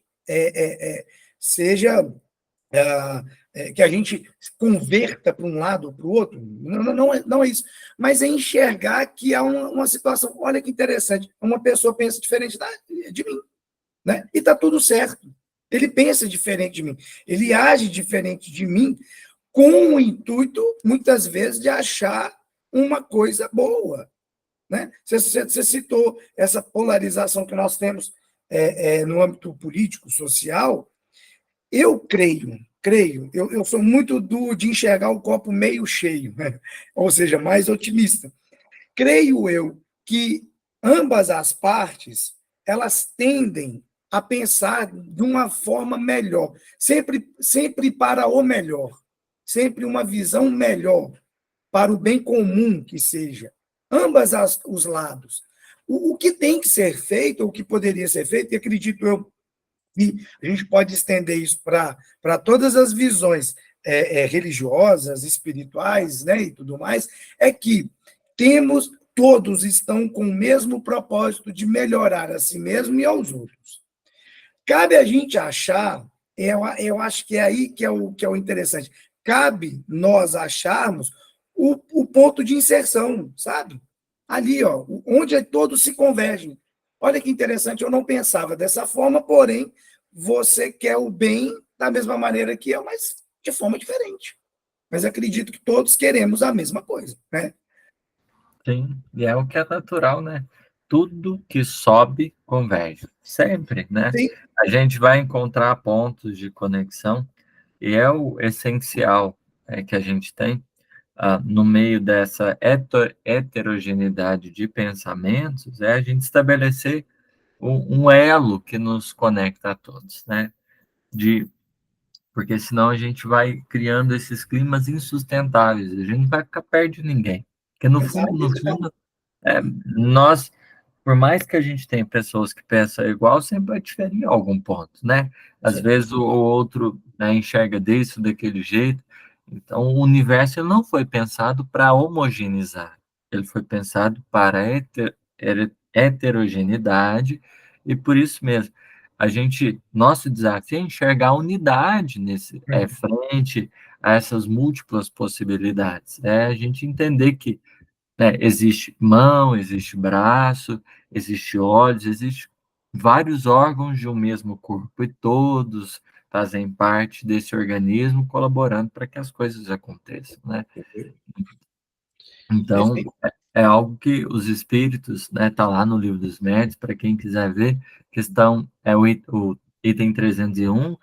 seja que a gente converta para um lado ou para o outro, não é isso, mas é enxergar que há uma situação, olha que interessante, uma pessoa pensa diferente de mim, né? E está tudo certo. Ele pensa diferente de mim, ele age diferente de mim, com o intuito, muitas vezes, de achar uma coisa boa. Né? Você citou essa polarização que nós temos no âmbito político, social. Eu creio, eu sou muito de enxergar o copo meio cheio, né? Ou seja, mais otimista. Creio eu que ambas as partes elas tendem a pensar de uma forma melhor, sempre para o melhor, sempre uma visão melhor para o bem comum que seja, os lados. O que tem que ser feito, o que poderia ser feito, e acredito eu que a gente pode estender isso para todas as visões religiosas, espirituais, né, e tudo mais, é que todos estão com o mesmo propósito de melhorar a si mesmo e aos outros. Cabe a gente achar, eu acho que é aí que é o interessante, cabe nós acharmos o ponto de inserção, sabe? Ali, ó, onde todos se convergem. Olha que interessante, eu não pensava dessa forma, porém, você quer o bem da mesma maneira que eu, mas de forma diferente. Mas acredito que todos queremos a mesma coisa, né? Sim, e é o que é natural, né? Tudo que sobe converge, sempre, né? Sim, A gente vai encontrar pontos de conexão e é o essencial que a gente tem no meio dessa heterogeneidade de pensamentos, é a gente estabelecer um elo que nos conecta a todos, né? Porque senão a gente vai criando esses climas insustentáveis, a gente não vai ficar perto de ninguém. Porque no fundo, no exato. fundo, nós, por mais que a gente tenha pessoas que pensam igual, sempre vai diferir em algum ponto, né? Às vezes o outro, né, enxerga desse ou daquele jeito. Então, o universo ele não foi pensado para homogeneizar, ele foi pensado para heterogeneidade, e por isso mesmo, nosso desafio é enxergar a unidade frente a essas múltiplas possibilidades. É a gente entender que existe mão, existe braço, existe olhos, existe vários órgãos de um mesmo corpo e todos fazem parte desse organismo, colaborando para que as coisas aconteçam, né? Então, Perfeito. é algo que os espíritos, né, tá lá no Livro dos Médiuns, para quem quiser ver, questão o item 301,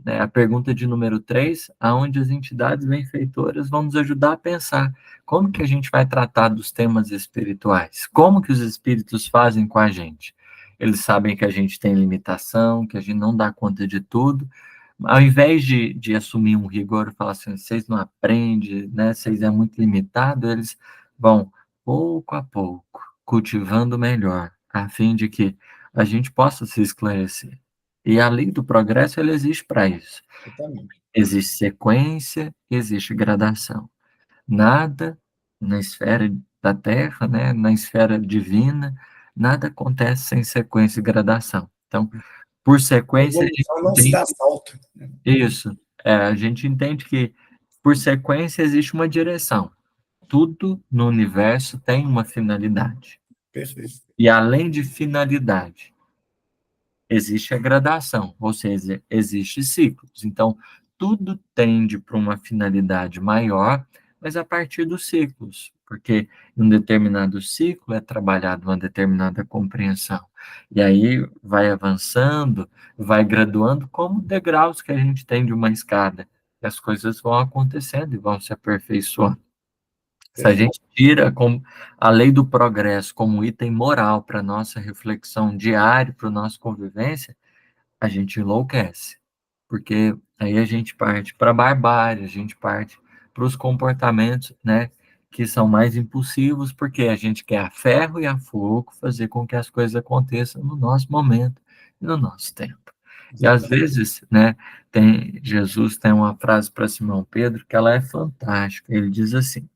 né, a pergunta de número 3, aonde as entidades benfeitoras vão nos ajudar a pensar como que a gente vai tratar dos temas espirituais, como que os espíritos fazem com a gente. Eles sabem que a gente tem limitação, que a gente não dá conta de tudo. Ao invés de assumir um rigor e falar assim, vocês não aprendem, né, vocês é muito limitado, eles vão, pouco a pouco, cultivando melhor, a fim de que a gente possa se esclarecer. E a lei do progresso, ela existe para isso. Exatamente. Existe sequência, existe gradação. Nada na esfera da Terra, né, na esfera divina, nada acontece sem sequência e gradação. Então, por A sequência, a gente evolução não se entende dá salto. isso. A gente entende que, por sequência, existe uma direção. Tudo no universo tem uma finalidade. Perfeito. E além de finalidade, existe a gradação, ou seja, existe ciclos. Então, tudo tende para uma finalidade maior, mas a partir dos ciclos, porque em um determinado ciclo é trabalhada uma determinada compreensão. E aí vai avançando, vai graduando, como degraus que a gente tem de uma escada. E as coisas vão acontecendo e vão se aperfeiçoando. Se a Perfeito. gente tira como a lei do progresso como item moral para nossa reflexão diária, para a nossa convivência, a gente enlouquece, porque aí a gente parte para a barbárie, a gente parte para os comportamentos, né, que são mais impulsivos, porque a gente quer a ferro e a fogo fazer com que as coisas aconteçam no nosso momento e no nosso tempo. E às Exatamente. vezes, né, Jesus tem uma frase para Simão Pedro que ela é fantástica. Ele diz assim: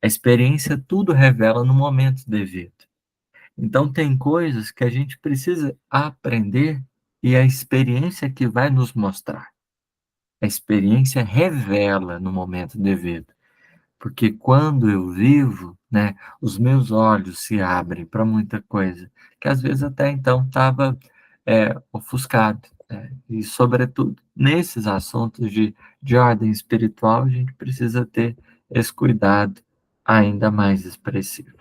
a experiência tudo revela no momento devido. Então, tem coisas que a gente precisa aprender e a experiência que vai nos mostrar. A experiência revela no momento devido. Porque quando eu vivo, né, os meus olhos se abrem para muita coisa, que às vezes até então estava ofuscado. Né? E, sobretudo, nesses assuntos de ordem espiritual, a gente precisa ter esse cuidado ainda mais expressivo.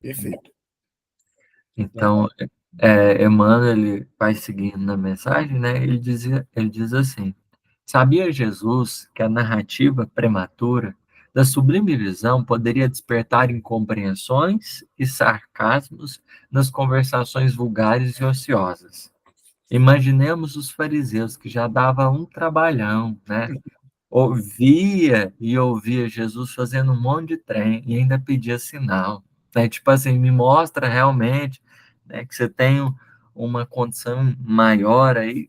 Perfeito. Então, Emmanuel, ele vai seguindo na mensagem, né? Ele diz assim: sabia Jesus que a narrativa prematura da sublime visão poderia despertar incompreensões e sarcasmos nas conversações vulgares e ociosas. Imaginemos os fariseus que já dava um trabalhão, né? Ouvia e ouvia Jesus fazendo um monte de trem e ainda pedia sinal, né? Tipo assim, me mostra realmente, né, que você tem uma condição maior aí,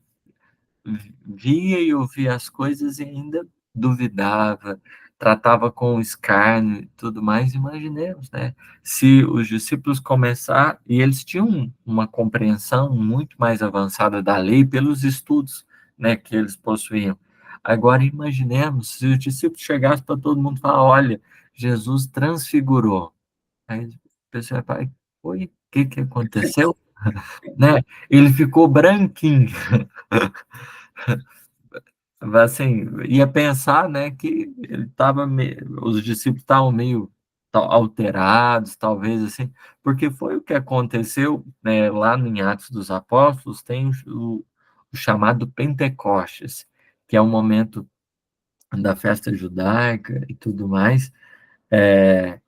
via e ouvia as coisas e ainda duvidava, tratava com escárnio e tudo mais. Imaginemos, né? Se os discípulos começar e eles tinham uma compreensão muito mais avançada da lei pelos estudos, né, que eles possuíam. Agora imaginemos se os discípulos chegassem para todo mundo e falar, olha, Jesus transfigurou. Aí o pessoal vai falar, oi, o que que aconteceu? Né? Ele ficou branquinho. Assim, ia pensar, né, que ele estava, os discípulos estavam meio alterados, talvez assim, porque foi o que aconteceu, né, lá em Atos dos Apóstolos, tem o chamado Pentecostes, que é o momento da festa judaica e tudo mais,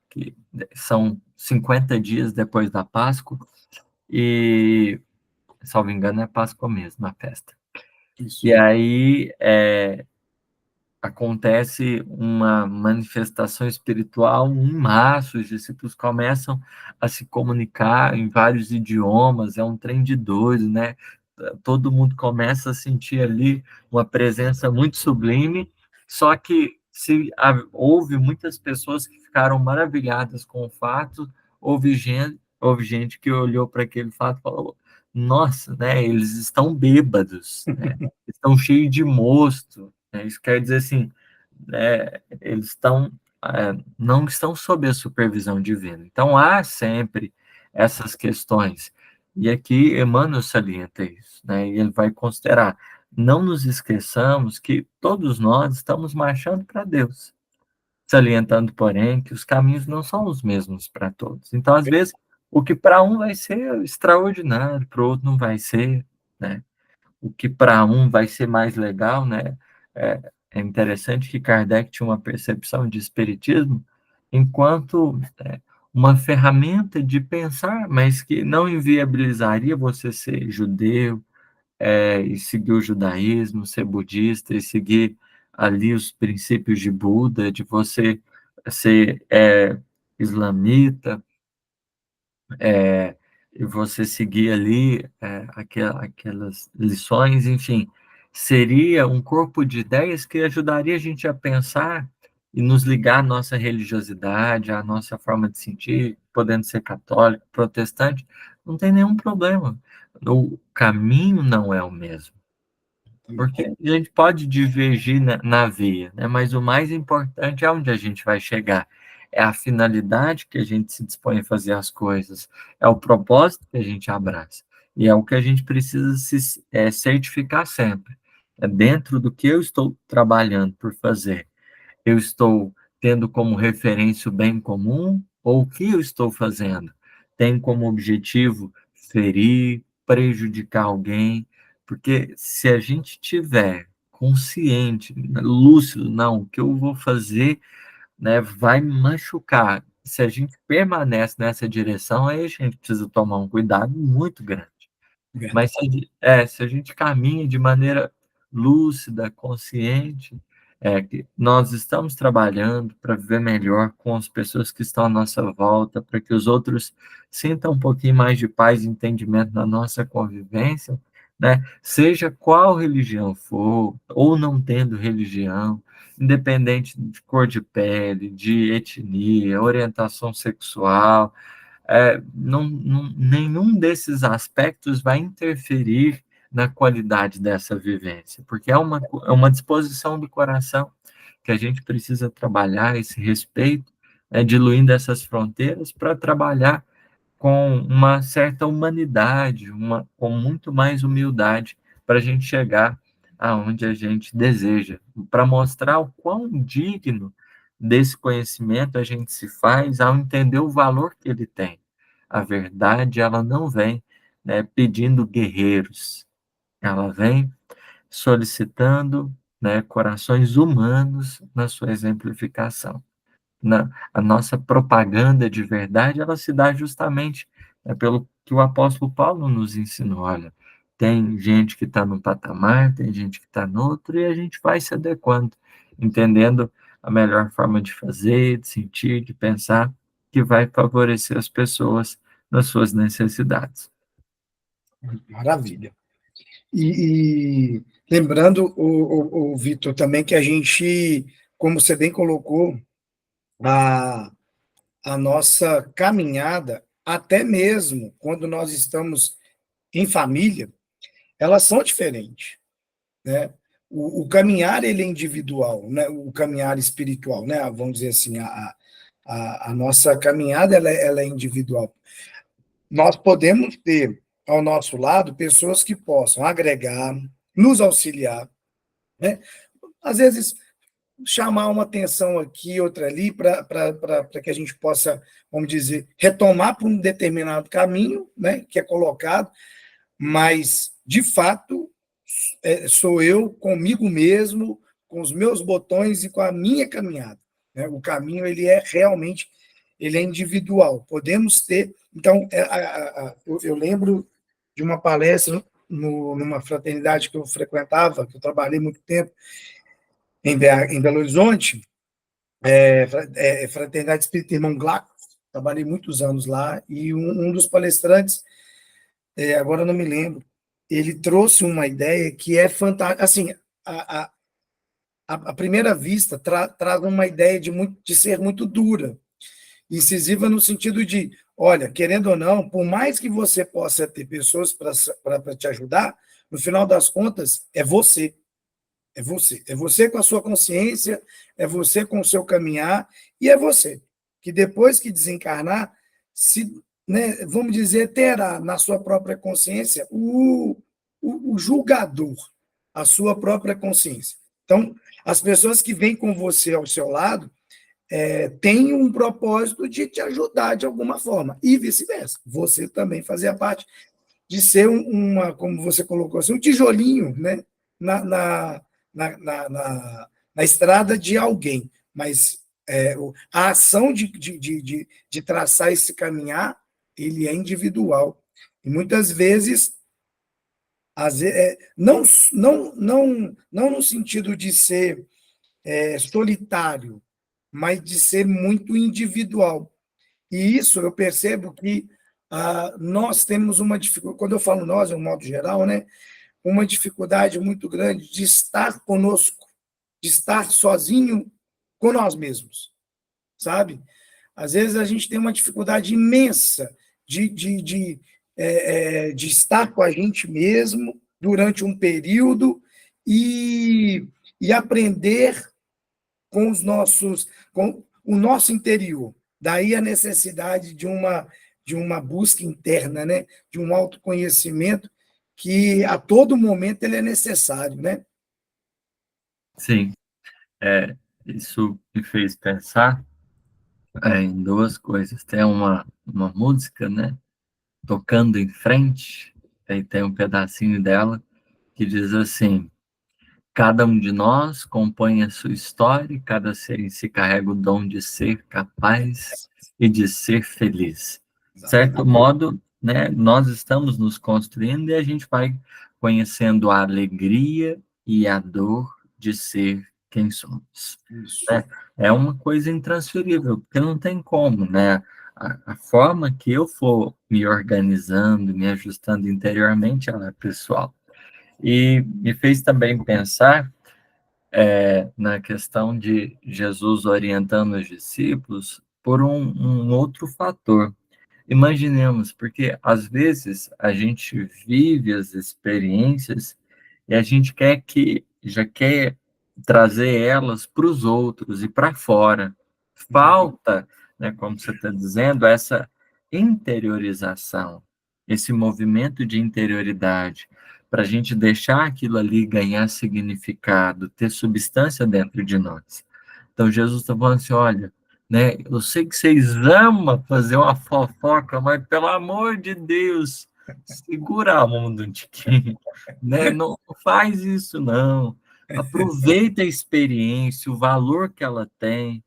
que são 50 dias depois da Páscoa, e, salvo engano, é Páscoa mesmo, a festa. Isso. E aí, acontece uma manifestação espiritual em massa, os discípulos começam a se comunicar em vários idiomas, é um trem de doido, né? Todo mundo começa a sentir ali uma presença muito sublime, só que houve muitas pessoas que ficaram maravilhadas com o fato, houve gente que olhou para aquele fato e falou, nossa, né, eles estão bêbados, né? Estão cheios de mosto, né? Isso quer dizer assim, eles não estão sob a supervisão divina. Então, há sempre essas questões. E aqui Emmanuel salienta isso, né? E ele vai considerar, não nos esqueçamos que todos nós estamos marchando para Deus, salientando, porém, que os caminhos não são os mesmos para todos. Então, às vezes, o que para um vai ser extraordinário, para o outro não vai ser, né? o que para um vai ser mais legal, né? É interessante que Kardec tinha uma percepção de espiritismo enquanto uma ferramenta de pensar, mas que não inviabilizaria você ser judeu, e seguir o judaísmo, ser budista e seguir ali os princípios de Buda, de você ser islamita, e você seguir ali aquelas lições, enfim, seria um corpo de ideias que ajudaria a gente a pensar e nos ligar à nossa religiosidade, à nossa forma de sentir, podendo ser católico, protestante, não tem nenhum problema. O caminho não é o mesmo. Porque a gente pode divergir na via, né? Mas o mais importante é onde a gente vai chegar. É a finalidade que a gente se dispõe a fazer as coisas, é o propósito que a gente abraça. E é o que a gente precisa se certificar sempre. É dentro do que eu estou trabalhando por fazer, eu estou tendo como referência o bem comum ou o que eu estou fazendo? Tem como objetivo ferir, prejudicar alguém? Porque se a gente tiver consciente, lúcido, não, o que eu vou fazer, né, vai me machucar. Se a gente permanece nessa direção, aí a gente precisa tomar um cuidado muito grande. Mas Verdade. se a gente caminha de maneira lúcida, consciente, que nós estamos trabalhando para viver melhor com as pessoas que estão à nossa volta, para que os outros sintam um pouquinho mais de paz e entendimento na nossa convivência, né? Seja qual religião for, ou não tendo religião, independente de cor de pele, de etnia, orientação sexual, nenhum desses aspectos vai interferir na qualidade dessa vivência, porque é uma disposição do coração que a gente precisa trabalhar esse respeito, diluindo essas fronteiras para trabalhar com uma certa humanidade, com muito mais humildade, para a gente chegar aonde a gente deseja, para mostrar o quão digno desse conhecimento a gente se faz ao entender o valor que ele tem. A verdade, ela não vem, né, pedindo guerreiros, ela vem solicitando, né, corações humanos na sua exemplificação. A nossa propaganda de verdade, ela se dá justamente pelo que o apóstolo Paulo nos ensinou. Olha, tem gente que está num patamar, tem gente que está no outro, e a gente vai se adequando, entendendo a melhor forma de fazer, de sentir, de pensar, que vai favorecer as pessoas nas suas necessidades. Maravilha. E lembrando, o Vitor, também que a gente, como você bem colocou, a, a nossa caminhada, até mesmo quando nós estamos em família, elas são diferentes, né? O caminhar, ele é individual, né? O caminhar espiritual, né? Vamos dizer assim, a nossa caminhada, ela é individual. Nós podemos ter ao nosso lado pessoas que possam agregar, nos auxiliar, né? Às vezes, chamar uma atenção aqui, outra ali, para que a gente possa, vamos dizer, retomar para um determinado caminho, né, que é colocado, mas, de fato, sou eu comigo mesmo, com os meus botões e com a minha caminhada, né? O caminho, ele é individual. Podemos ter... Então, eu lembro de uma palestra numa fraternidade que eu frequentava, que eu trabalhei muito tempo, em Belo Horizonte, Fraternidade Espírita Irmão Glauco, trabalhei muitos anos lá, e um dos palestrantes, agora eu não me lembro, ele trouxe uma ideia que é fantástica. Assim, à primeira vista, traz uma ideia de ser muito dura, incisiva no sentido de, olha, querendo ou não, por mais que você possa ter pessoas para te ajudar, no final das contas, é você. É você com a sua consciência, é você com o seu caminhar, e é você que depois que desencarnar, né, vamos dizer, terá na sua própria consciência o julgador, a sua própria consciência. Então, as pessoas que vêm com você ao seu lado têm um propósito de te ajudar de alguma forma, e vice-versa. Você também fazia parte de ser como você colocou assim, um tijolinho, né, na, na, na estrada de alguém. Mas a ação de traçar esse caminhar, ele é individual. E muitas vezes, não no sentido de ser solitário, mas de ser muito individual. E isso eu percebo que nós temos uma dificuldade, quando eu falo nós, de um modo geral, né, uma dificuldade muito grande de estar conosco, de estar sozinho com nós mesmos, sabe? Às vezes a gente tem uma dificuldade imensa de estar com a gente mesmo durante um período e aprender com o nosso interior. Daí a necessidade de uma busca interna, né? De um autoconhecimento que a todo momento ele é necessário, né? Sim, isso me fez pensar em duas coisas. Tem uma música, né? Tocando em frente, aí tem um pedacinho dela que diz assim: cada um de nós compõe a sua história, e cada ser em si carrega o dom de ser capaz e de ser feliz. De certo Exatamente. modo, né, nós estamos nos construindo e a gente vai conhecendo a alegria e a dor de ser quem somos. Isso. Né? É uma coisa intransferível, porque não tem como, né? A forma que eu for me organizando, me ajustando interiormente, ela é pessoal. E me fez também pensar na questão de Jesus orientando os discípulos por um outro fator. Imaginemos, porque às vezes a gente vive as experiências e a gente já quer trazer elas para os outros e para fora. Falta, né, como você está dizendo, essa interiorização, esse movimento de interioridade, para a gente deixar aquilo ali ganhar significado, ter substância dentro de nós. Então Jesus está falando assim, olha, né, eu sei que vocês amam fazer uma fofoca, mas pelo amor de Deus, segura a mão do tiquinho, né? Não faz isso não. Aproveita a experiência, o valor que ela tem,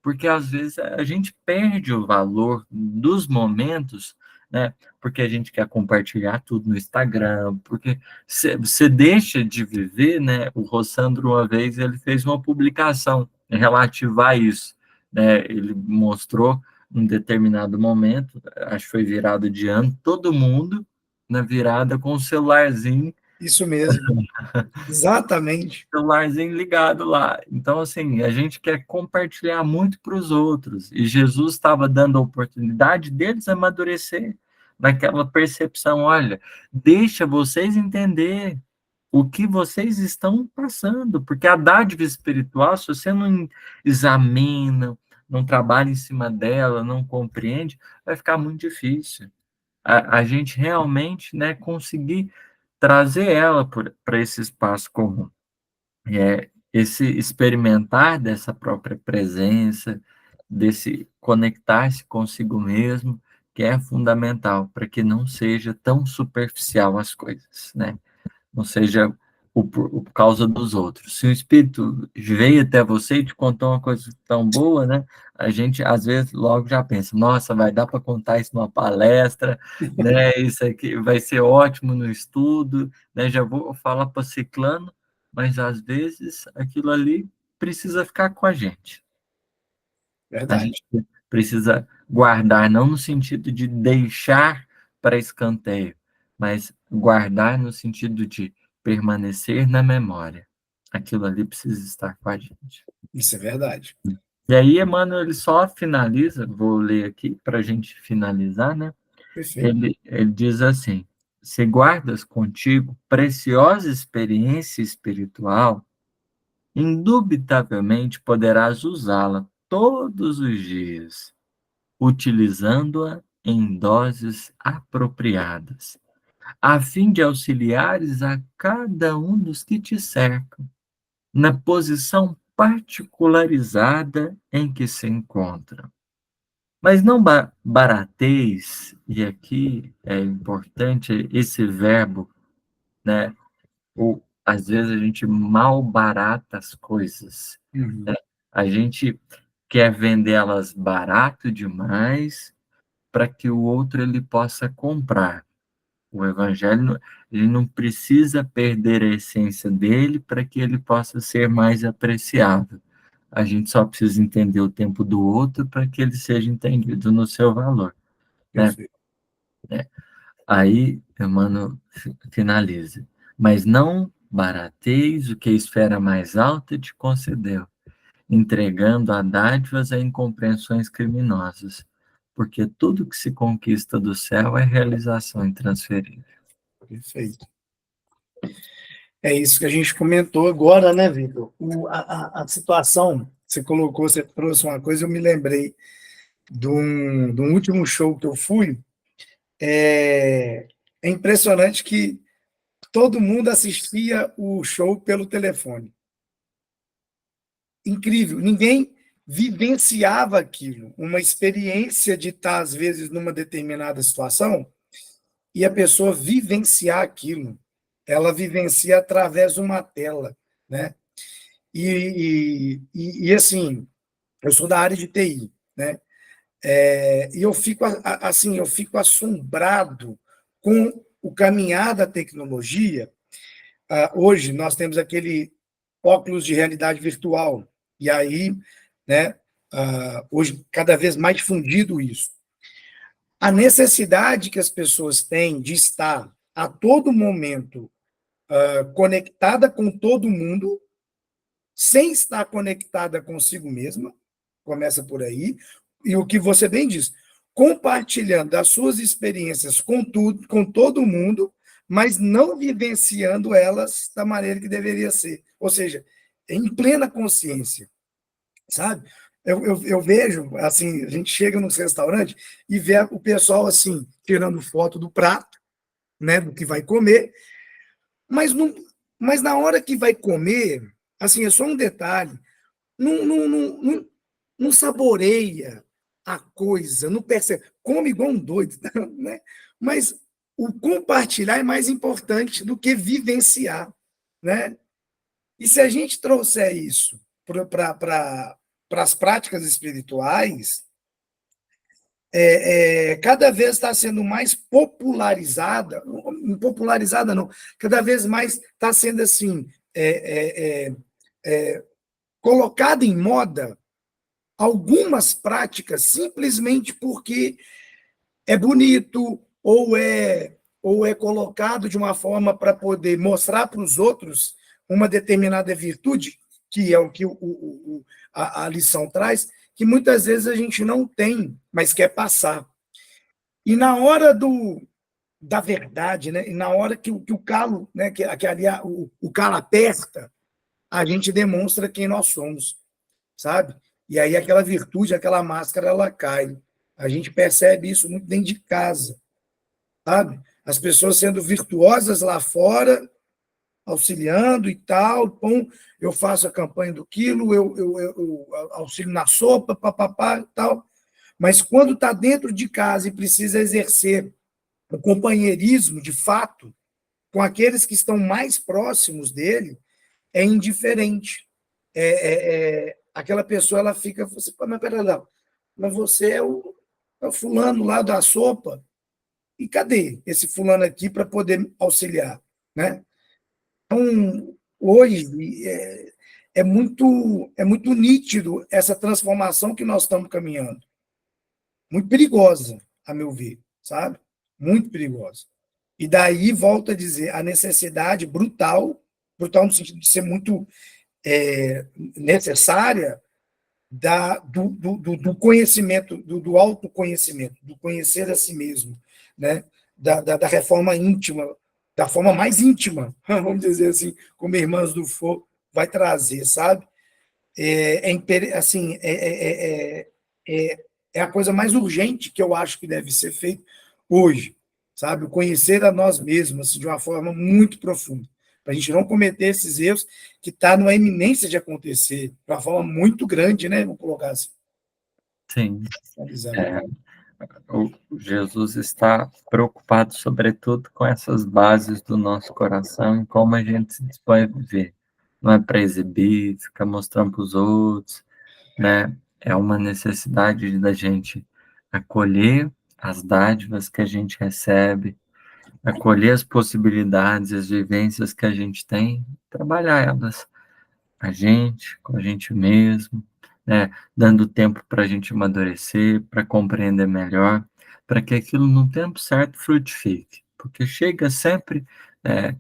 porque às vezes a gente perde o valor dos momentos, né? Porque a gente quer compartilhar tudo no Instagram, porque você deixa de viver, né? O Rossandro, uma vez, ele fez uma publicação relativa a isso, né? Ele mostrou um determinado momento, acho que foi virado de ano, todo mundo na virada com o celularzinho Isso mesmo. Exatamente. ligado lá. Então, assim, a gente quer compartilhar muito para os outros. E Jesus estava dando a oportunidade deles amadurecer naquela percepção. Olha, deixa vocês entender o que vocês estão passando, porque a dádiva espiritual, se você não examina, não trabalha em cima dela, não compreende, vai ficar muito difícil. A gente realmente, né, conseguir trazer ela para esse espaço comum. Esse experimentar dessa própria presença, desse conectar-se consigo mesmo, que é fundamental para que não seja tão superficial as coisas, né? Não seja por causa dos outros. Se o espírito veio até você e te contou uma coisa tão boa, né? A gente às vezes logo já pensa, nossa, vai dar para contar isso numa palestra, né? Isso aqui vai ser ótimo no estudo, né? Já vou falar para ciclano, mas às vezes aquilo ali precisa ficar com a gente. A Verdade. gente precisa guardar, não no sentido de deixar para escanteio, mas guardar no sentido de permanecer na memória. Aquilo ali precisa estar com a gente. Isso é verdade. E aí, Emmanuel, ele só finaliza, vou ler aqui para a gente finalizar, né? Perfeito. Ele diz assim: se guardas contigo preciosa experiência espiritual, indubitavelmente poderás usá-la todos os dias utilizando-a em doses apropriadas, a fim de auxiliares a cada um dos que te cercam, na posição particularizada em que se encontram. Mas não barateis, e aqui é importante esse verbo, né? Às vezes a gente mal barata as coisas, né? Uhum. A gente quer vendê-las barato demais para que o outro ele possa comprar. O evangelho ele não precisa perder a essência dele para que ele possa ser mais apreciado. A gente só precisa entender o tempo do outro para que ele seja entendido no seu valor, né? Perfeito. Aí, Emmanuel finaliza. Mas não barateis o que a esfera mais alta te concedeu, entregando a dádivas a incompreensões criminosas, porque tudo que se conquista do céu é realização intransferível. Perfeito. É isso que a gente comentou agora, né, Vitor? A situação, você colocou, você trouxe uma coisa, eu me lembrei de um último show que eu fui. É impressionante que todo mundo assistia o show pelo telefone. Incrível, ninguém vivenciava aquilo, uma experiência de estar, às vezes, numa determinada situação e a pessoa vivenciar aquilo. Ela vivencia através de uma tela, né? E assim, eu sou da área de TI, né? E eu fico assim, eu fico assombrado com o caminhar da tecnologia. Hoje nós temos aquele óculos de realidade virtual e aí, né? Hoje cada vez mais difundido isso. A necessidade que as pessoas têm de estar a todo momento conectada com todo mundo, sem estar conectada consigo mesma, começa por aí, e o que você bem diz, compartilhando as suas experiências com tudo, com todo mundo, mas não vivenciando elas da maneira que deveria ser. Ou seja, em plena consciência, sabe? Eu vejo, assim, a gente chega nos restaurantes e vê o pessoal, assim, tirando foto do prato, né, do que vai comer, mas, não, mas na hora que vai comer, assim, é só um detalhe, não saboreia a coisa, não percebe, come igual um doido, né? Mas o compartilhar é mais importante do que vivenciar, né? E se a gente trouxer isso para as práticas espirituais, cada vez está sendo mais popularizada, popularizada não, cada vez mais está sendo assim, colocada em moda algumas práticas simplesmente porque é bonito ou é colocado de uma forma para poder mostrar para os outros uma determinada virtude, que é o que a lição traz, que muitas vezes a gente não tem, mas quer passar. E na hora da verdade, né? E na hora que o calo, né? que ali o calo aperta, a gente demonstra quem nós somos, sabe? E aí aquela virtude, aquela máscara, ela cai. A gente percebe isso muito dentro de casa, sabe? As pessoas sendo virtuosas lá fora, auxiliando e tal, pum, eu faço a campanha do quilo, eu auxilio na sopa, papapá e tal. Mas quando está dentro de casa e precisa exercer o companheirismo, de fato, com aqueles que estão mais próximos dele, é indiferente. Aquela pessoa ela fica, você, mas pera lá, mas você é o fulano lá da sopa, e cadê esse fulano aqui para poder auxiliar? Né? Então, hoje, é muito nítido essa transformação que nós estamos caminhando. Muito perigosa, a meu ver, sabe? Muito perigosa. E daí, volto a dizer, a necessidade brutal, brutal no sentido de ser muito necessária, do conhecimento, do autoconhecimento, do conhecer a si mesmo, né? Da reforma íntima, da forma mais íntima, vamos dizer assim, como Irmãs do Fogo vai trazer, sabe? Assim, é a coisa mais urgente que eu acho que deve ser feito hoje, sabe? O conhecer a nós mesmos assim, de uma forma muito profunda, para a gente não cometer esses erros que está numa iminência de acontecer, de uma forma muito grande, né? Vamos colocar assim. Sim. Exato. É, o Jesus está preocupado, sobretudo, com essas bases do nosso coração e como a gente se dispõe a viver. Não é para exibir, ficar mostrando para os outros, né? É uma necessidade da gente acolher as dádivas que a gente recebe, acolher as possibilidades, as vivências que a gente tem, trabalhar elas com a gente mesmo, né? Dando tempo para a gente amadurecer, para compreender melhor, para que aquilo no tempo certo frutifique, porque chega sempre, é,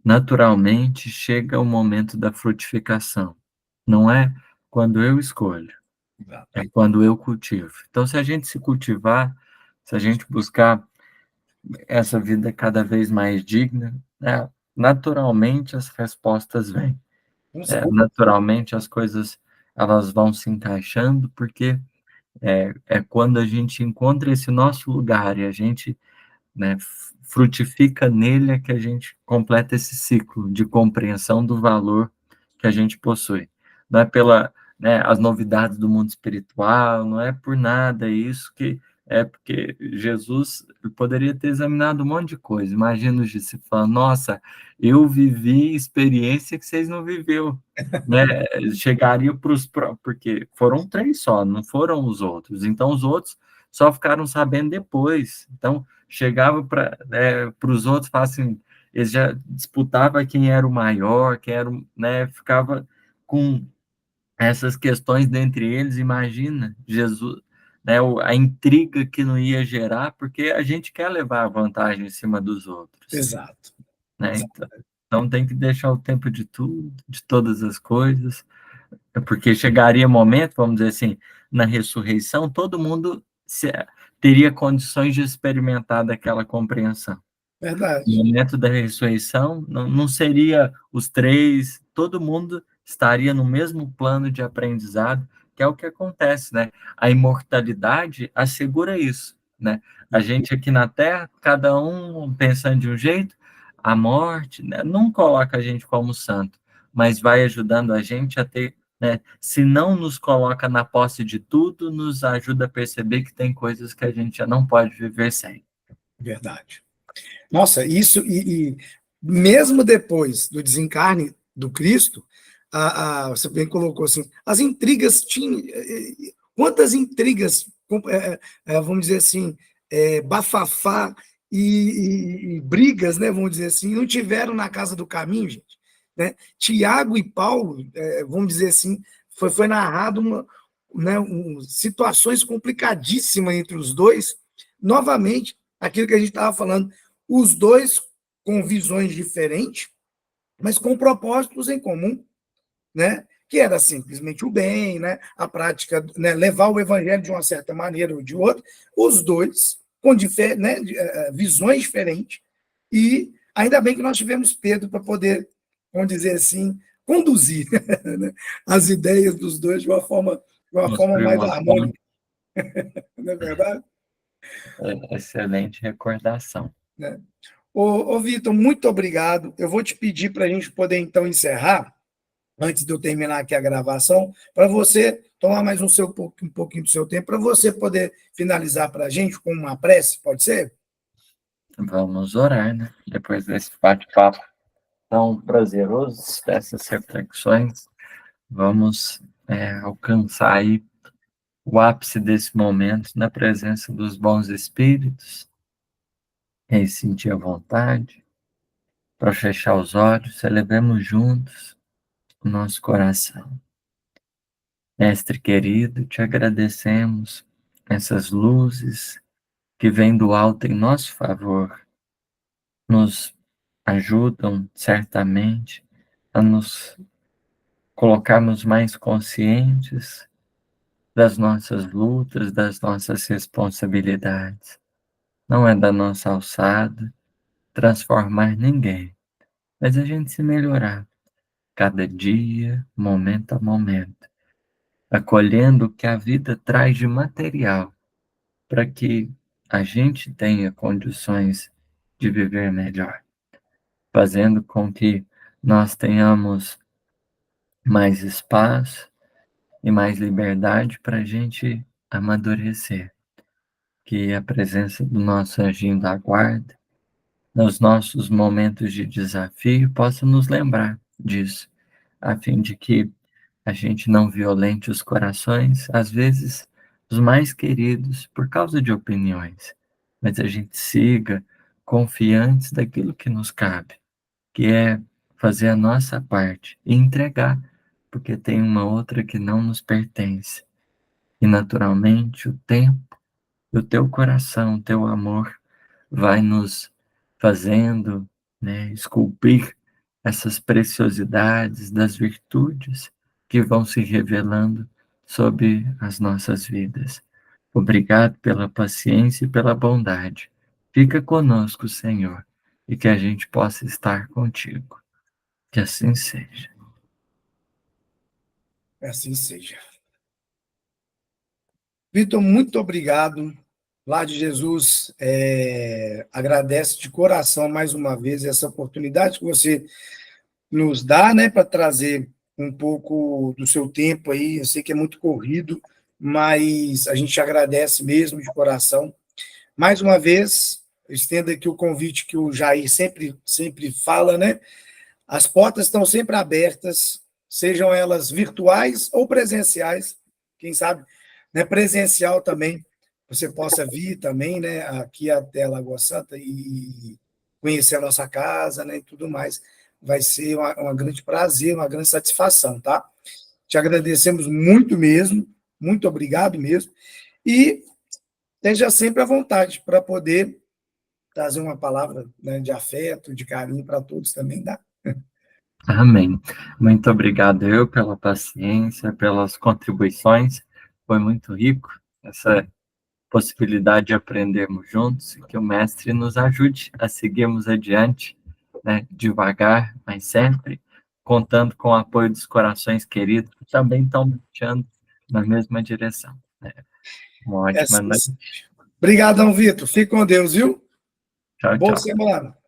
naturalmente, chega o momento da frutificação. Não é quando eu escolho, Exato. é quando eu cultivo. Então, se a gente se cultivar, se a gente buscar essa vida cada vez mais digna, né, naturalmente as respostas vêm. Naturalmente as coisas elas vão se encaixando, porque é quando a gente encontra esse nosso lugar e a gente, né, frutifica nele é que a gente completa esse ciclo de compreensão do valor que a gente possui. Não é pela, né, as novidades do mundo espiritual, não é por nada isso que é porque Jesus poderia ter examinado um monte de coisa. Imagina os discípulos falando, nossa, eu vivi experiência que vocês não viveu. Né? Chegaria para os porque foram três só, não foram os outros. Então os outros só ficaram sabendo depois. Então chegava para os outros, assim, eles já disputavam quem era o maior, quem era, né, ficava com essas questões dentre eles, imagina, Jesus, né, a intriga que não ia gerar, porque a gente quer levar a vantagem em cima dos outros, Exato. né? Exato. Então tem que deixar o tempo de tudo, de todas as coisas, porque chegaria momento, vamos dizer assim, na ressurreição, todo mundo teria condições de experimentar daquela compreensão. Verdade. No momento da ressurreição, não seria os três, todo mundo estaria no mesmo plano de aprendizado, que é o que acontece, né? A imortalidade assegura isso, né? A gente aqui na Terra, cada um pensando de um jeito, a morte, né, não coloca a gente como santo, mas vai ajudando a gente a ter, né? Se não nos coloca na posse de tudo, nos ajuda a perceber que tem coisas que a gente já não pode viver sem. Verdade. Nossa, isso, mesmo depois do desencarne do Cristo, você bem colocou assim, as intrigas tinham. Quantas intrigas, vamos dizer assim, bafafá e brigas, né, vamos dizer assim, não tiveram na casa do caminho, gente. Né? Tiago e Paulo, vamos dizer assim, foi narrado né, situações complicadíssimas entre os dois. Novamente, aquilo que a gente estava falando, os dois com visões diferentes, mas com propósitos em comum, né? Que era simplesmente o bem, né? A prática, né? Levar o evangelho de uma certa maneira ou de outra, os dois com né? Visões diferentes, e ainda bem que nós tivemos Pedro para poder, vamos dizer assim, conduzir né? As ideias dos dois de uma forma Construir mais uma ponte. harmônica, não é verdade? Excelente recordação. Né? Ô Vitor, muito obrigado. Eu vou te pedir para a gente poder, então, encerrar, antes de eu terminar aqui a gravação, para você tomar mais um pouquinho do seu tempo, para você poder finalizar para a gente com uma prece, pode ser? Vamos orar, né? Depois desse bate-papo tão prazeroso, dessas reflexões, vamos alcançar aí o ápice desse momento na presença dos bons espíritos, e sentir a vontade, para fechar os olhos, elevemos juntos o nosso coração. Mestre querido, te agradecemos essas luzes que vêm do alto em nosso favor, nos ajudam certamente a nos colocarmos mais conscientes das nossas lutas, das nossas responsabilidades. Não é da nossa alçada transformar ninguém, mas a gente se melhorar cada dia, momento a momento, acolhendo o que a vida traz de material para que a gente tenha condições de viver melhor, fazendo com que nós tenhamos mais espaço e mais liberdade para a gente amadurecer, que a presença do nosso anjinho da guarda, nos nossos momentos de desafio, possa nos lembrar disso, a fim de que a gente não violente os corações, às vezes os mais queridos, por causa de opiniões, mas a gente siga confiantes daquilo que nos cabe, que é fazer a nossa parte e entregar, porque tem uma outra que não nos pertence. E naturalmente o tempo, o teu coração, o teu amor vai nos fazendo, né, esculpir essas preciosidades das virtudes que vão se revelando sobre as nossas vidas. Obrigado pela paciência e pela bondade. Fica conosco, Senhor, e que a gente possa estar contigo. Que assim seja. Assim seja. Vitor, muito obrigado. Lar de Jesus agradece de coração mais uma vez essa oportunidade que você nos dá, né, para trazer um pouco do seu tempo aí. Eu sei que é muito corrido, mas a gente agradece mesmo de coração. Mais uma vez, eu estendo aqui o convite que o Jair sempre fala, né? As portas estão sempre abertas, sejam elas virtuais ou presenciais. Quem sabe, né, presencial também, você possa vir também, né, aqui até Lagoa Santa e conhecer a nossa casa, né, e tudo mais. Vai ser uma grande prazer, uma grande satisfação, tá? Te agradecemos muito mesmo, muito obrigado mesmo. E esteja sempre à vontade para poder trazer uma palavra, né, de afeto, de carinho para todos também, tá? Amém. Muito obrigado eu pela paciência, pelas contribuições. Foi muito rico essa possibilidade de aprendermos juntos e que o Mestre nos ajude a seguirmos adiante, né, devagar, mas sempre contando com o apoio dos corações queridos que também estão marchando na mesma direção, né? Uma É ótima assim. noite. Obrigadão, Vitor. Fique com Deus, viu? Tchau, Boa tchau. semana.